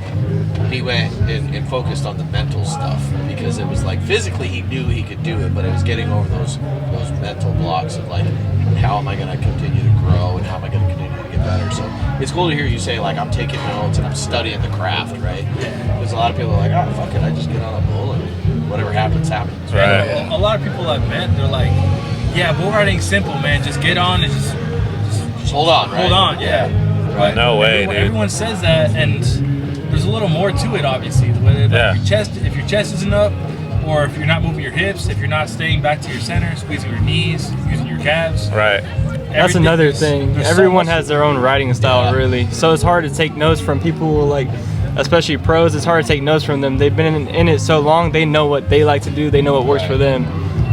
he went and focused on the mental stuff because it was like, physically he knew he could do it, but it was getting over those mental blocks of like, how am I going to continue to grow and how am I going to continue to get better? So it's cool to hear you say, like, I'm taking notes and I'm studying the craft, right? Because a lot of people are like, oh, fuck it, I just get on a bull and whatever happens, happens. Right. A lot of people I've met, they're like, yeah, bull riding's simple, man. Just get on and just hold on, right? Hold on, yeah. But no way, dude. Everyone says that, and there's a little more to it, obviously. Whether like if your chest isn't up, or if you're not moving your hips, if you're not staying back to your center, squeezing your knees, using your calves. Right. That's another thing. Everyone has their own riding style, really. So it's hard to take notes from people, like, especially pros. It's hard to take notes from them. They've been in it so long, they know what they like to do. They know what works for them.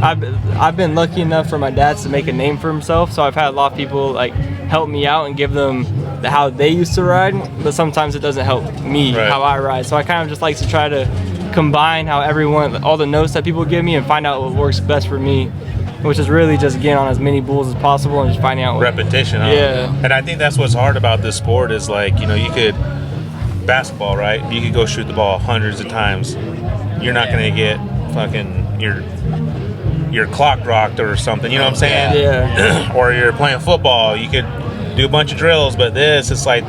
I've been lucky enough for my dad to make a name for himself, so I've had a lot of people like help me out and give them how they used to ride, but sometimes it doesn't help me how I ride. So I kind of just like to try to combine all the notes that people give me and find out what works best for me, which is really just getting on as many bulls as possible and just finding out repetition. Yeah. And I think that's what's hard about this sport is, like, you know, you could basketball, right? You could go shoot the ball hundreds of times. You're not going to get fucking your clock rocked or something, you know what I'm saying? Yeah. Or you're playing football, you could do a bunch of drills, but it's like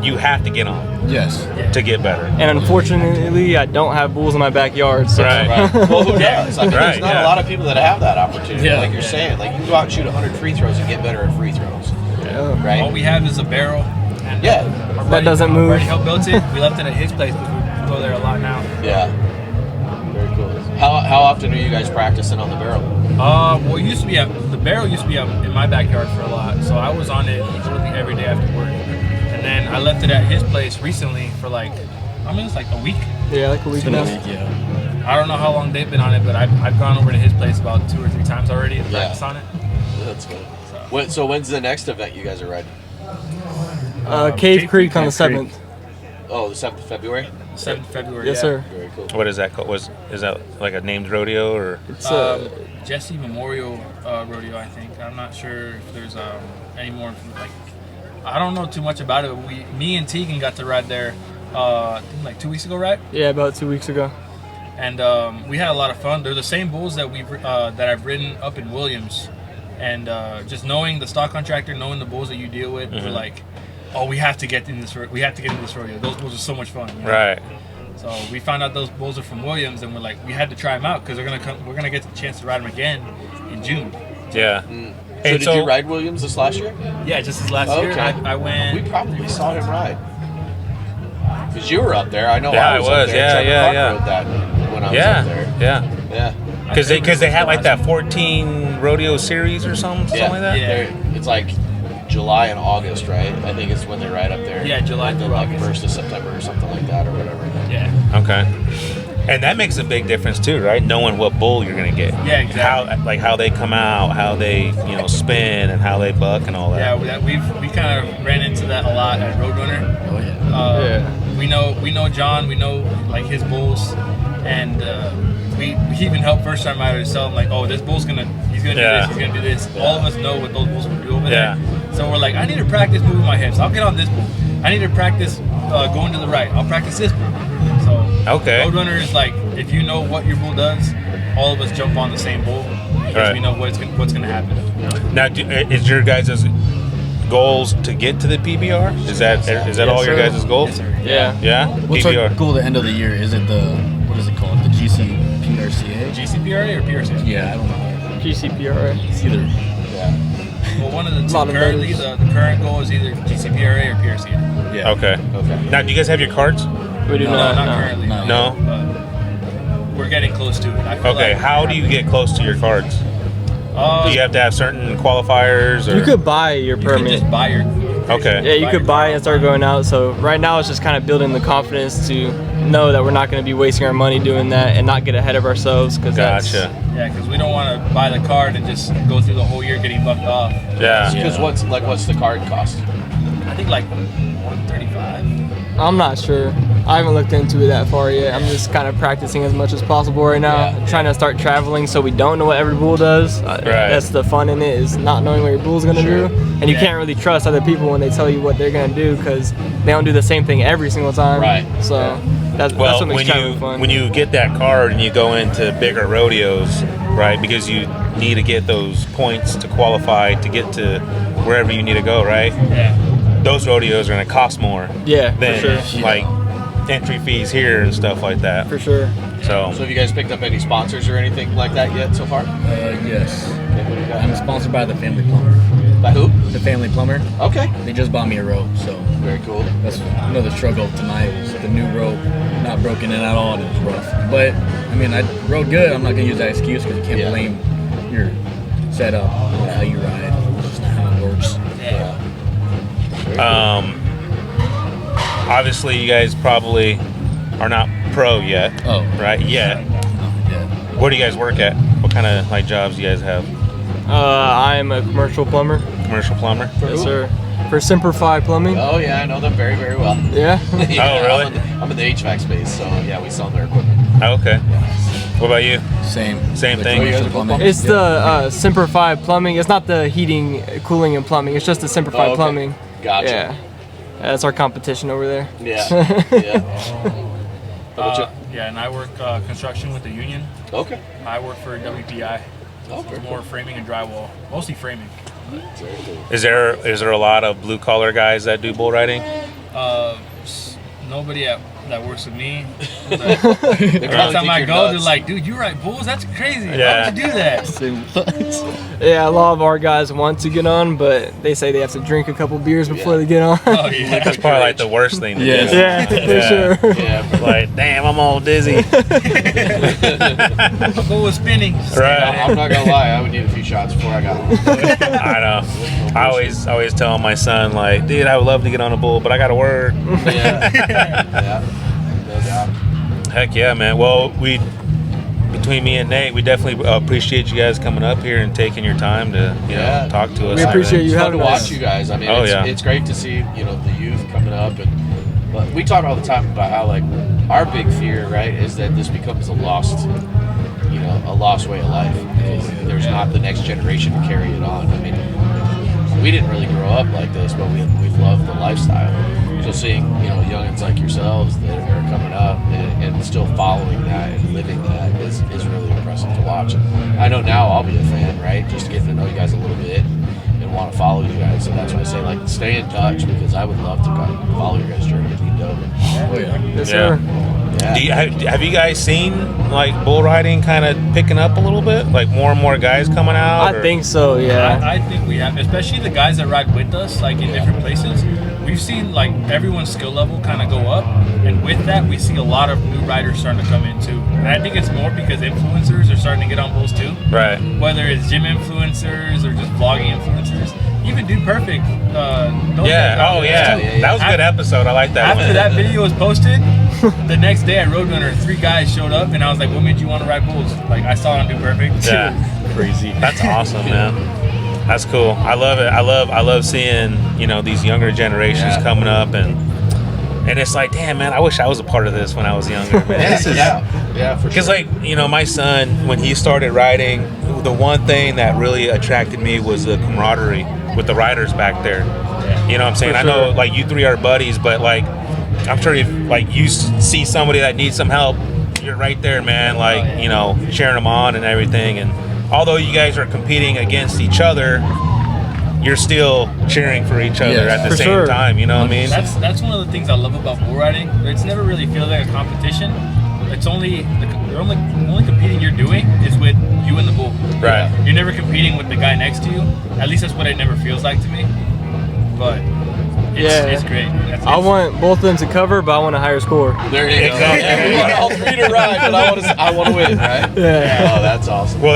you have to get on. Yes. To get better. And unfortunately, I don't have bulls in my backyard. So. Right. Well, who does? I mean, there's not a lot of people that have that opportunity. Like you're saying, like, you can go out and shoot 100 free throws and get better at free throws. Yeah. Right. All we have is a barrel. And that doesn't move. Our buddy helped build it. We left it at his place, but we go there a lot now. Yeah. Very cool. How often are you guys practicing on the barrel? Well, it used to be the barrel used to be in my backyard for a lot, so I was on it literally every day after work. And then I left it at his place recently for it's like a week. Yeah, like a week now. Yeah. I don't know how long they've been on it, but I've gone over to his place about 2 or 3 times already to practice on it. That's good. So when's the next event you guys are riding? Cave Creek on the 7th. Oh, the 7th of February? 7th of February, Yes, sir. Very cool. What is that called? Is that like a named rodeo or? It's Jesse Memorial Rodeo, I think. I'm not sure if there's any more, I don't know too much about it. Me and Tegan got to ride there I think like 2 weeks ago, right? Yeah, about 2 weeks ago. And we had a lot of fun. They're the same bulls that I've ridden up in Williams, and just knowing the stock contractor, knowing the bulls that you deal with, we're like, oh, we have to get in this rodeo. Those bulls are so much fun. You know? Right. So we found out those bulls are from Williams, and we're like, we had to try them out because we're gonna get the chance to ride them again in June. Yeah. So did you ride Williams this last year? Yeah, just this last year. I went. We probably saw him ride. Because you were up there. I know Yeah, I was I up was. there. Yeah. Rode that when I was up there. Yeah. Because they had like that 14 rodeo series or something like that. Yeah. It's like July and August, right? I think it's when they ride up there. Yeah, July through like August. 1st of September or something like that, or whatever. Yeah. Okay. And that makes a big difference too, right? Knowing what bull you're gonna get. Yeah, exactly. How they come out, how they spin, and how they buck and all that. Yeah, we kind of ran into that a lot at Roadrunner. Oh yeah. We know John. We know like his bulls, and we even help first time riders tell him like, oh, this bull's he's gonna do this, he's gonna do this. All of us know what those bulls will do over there. So we're like, I need to practice moving my hips. I'll get on this bull. I need to practice going to the right. I'll practice this bull. So Roadrunner is like, if you know what your bull does, all of us jump on the same bull because we know what's gonna happen. Now, is your guys' goals to get to the PBR? Is that all your guys' goals? Yes, sir. Yeah. Yeah. What's PBR. our goal at the end of the year? Is it what is it called? The GCPRCA. GCPRA or PRCA? Yeah, I don't know. GCPRA. It's either. Yeah. Well, one of the two Lot of currently, letters. the current goal is either GCPRA or PRCA. Yeah. Okay. Now, do you guys have your cards? We do No, not. not no. currently. No. But we're getting close to it. I feel Okay. like- How do you get close to your cards? Do you have to have certain qualifiers? Or? You could buy your You permit. can just buy your. Okay. Yeah, you could buy it and start going out. So right now it's just kind of building the confidence to know that we're not going to be wasting our money doing that and not get ahead of ourselves. Gotcha. Yeah, because we don't want to buy the card and just go through the whole year getting bucked off. Yeah. Because what's the card cost? I think like $135. I'm not sure. I haven't looked into it that far yet. I'm just kind of practicing as much as possible right now. Yeah. Trying to start traveling so we don't know what every bull does. That's the fun in it, is not knowing what your bull's going to do. And you can't really trust other people when they tell you what they're going to do because they don't do the same thing every single time. Right. So that's what makes traveling fun. When you get that card and you go into bigger rodeos, right, because you need to get those points to qualify to get to wherever you need to go, right? Yeah. Those rodeos are going to cost more Yeah, than for sure. like entry fees here and stuff like that. For sure. So have you guys picked up any sponsors or anything like that yet so far? Yes. Okay, what do you got? I'm sponsored by the Family Plumber. By who? The Family Plumber. Okay. They just bought me a rope, so very cool. That's another struggle tonight. Was the new rope not broken in at all, and it was rough. But I mean, I rode good. I'm not gonna use that excuse because you can't blame your setup or how you ride. It's just not how it works. Yeah. Obviously, you guys probably are not pro yet. Oh. Right? Yet. Yeah. Where do you guys work at? What kind of like jobs do you guys have? I am a commercial plumber. Commercial plumber? Yes, sir. For Simplify Plumbing. Oh yeah, I know them very, very well. Yeah? Yeah, Oh, really? I'm in the HVAC space, so yeah, we sell their equipment. Oh, okay. What about you? Same thing. It's the Simplify Plumbing. It's not the heating, cooling, and plumbing. It's just the Simplify Oh, okay. Plumbing. Gotcha. Yeah. That's our competition over there. Yeah. Yeah, and I work construction with the union. Okay. I work for WPI. Oh, So it's more framing and drywall, mostly framing. Is there a lot of blue collar guys that do bull riding? Nobody that works with me. Every time I go, they're like, "Dude, you ride bulls? That's crazy. Yeah. How would you do that?" Yeah, a lot of our guys want to get on, but they say they have to drink a couple beers before they get on. Oh, yeah. That's probably like the worst thing to do. Yeah, for sure. Yeah. Like, damn, I'm all dizzy. The bull was spinning. Right. I'm not gonna lie, I would need a few shots before I got home. I know. I always tell my son, like, dude, I would love to get on a bull, but I gotta work. Yeah. No doubt. Heck yeah, man. Well, between me and Nate, we definitely appreciate you guys coming up here and taking your time to, you know, talk to us. We appreciate you It's fun having to us. watch you guys. I mean, Oh, it's, yeah. it's great to see, you know, the youth coming up, and but we talk all the time about how, like, our big fear, right, is that this becomes a lost way of life. Because there's not the next generation to carry it on. I mean, we didn't really grow up like this, but we love the lifestyle. So seeing, you know, youngins like yourselves that are coming up and still following that and living that is really impressive to watch. And I know now I'll be a fan, right? Just getting to know you guys a little bit and want to follow you guys. So that's why I say, like, stay in touch, because I would love to follow your guys' journey. It'd be dope. Oh yeah. Yes, sir. Yeah. Have you guys seen like bull riding kind of picking up a little bit? Like more and more guys coming out? I think so, yeah. I think we have, especially the guys that ride with us, like in different places. We've seen like everyone's skill level kind of go up, and with that, we see a lot of new riders starting to come in too. And I think it's more because influencers are starting to get on bulls too. Right. Whether it's gym influencers or just vlogging influencers. Even Dude Perfect. Yeah. Oh yeah. That was a good episode. I like that one. After that video was posted, the next day at Roadrunner, 3 guys showed up, and I was like, "What made you want to ride bulls?" Like, I saw it on Dude Perfect. Yeah. Crazy. That's awesome, man. That's cool. I love it. I love seeing, you know, these younger generations coming up, and it's like, damn, man, I wish I was a part of this when I was younger, man. Yeah, for Because, like, you know, my son, when he started riding, the one thing that really attracted me was the camaraderie with the riders back there. You know what I'm saying? For I know, sure. like, you 3 are buddies, but, like, I'm sure if, like, you see somebody that needs some help, you're right there, man, like, you know, cheering them on and everything. And although you guys are competing against each other, you're still cheering for each other at the same time. You know what I mean? That's one of the things I love about bull riding. It's never really feels like a competition. it's only the only competing you're doing is with you and the bull. Right. You're never competing with the guy next to you. At least that's what it never feels like to me. But it's great. I want both of them to cover, but I want a higher score. There you go. You want all three to ride, but I want to win, right? Yeah. Oh, that's awesome. Well,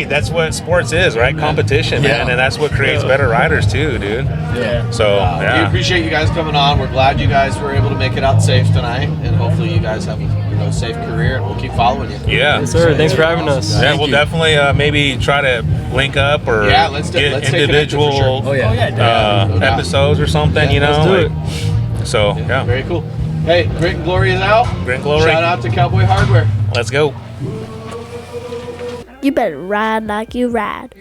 that's what sports is, right? Competition, man, and that's what creates better riders too, dude. Yeah. So we appreciate you guys coming on. We're glad you guys were able to make it out safe tonight, and hopefully you guys have a safe career, and we'll keep following you. Yeah. Yes, sir. Thanks for having us. Yeah, we'll definitely maybe try to link up or let's get stay individual connected for sure. episodes or something, you know. Let's do it. So yeah. Very cool. Hey, Grit and Glory is out. Grit and Glory. Shout out to Cowboy Hardware. Let's go. You better ride like you ride.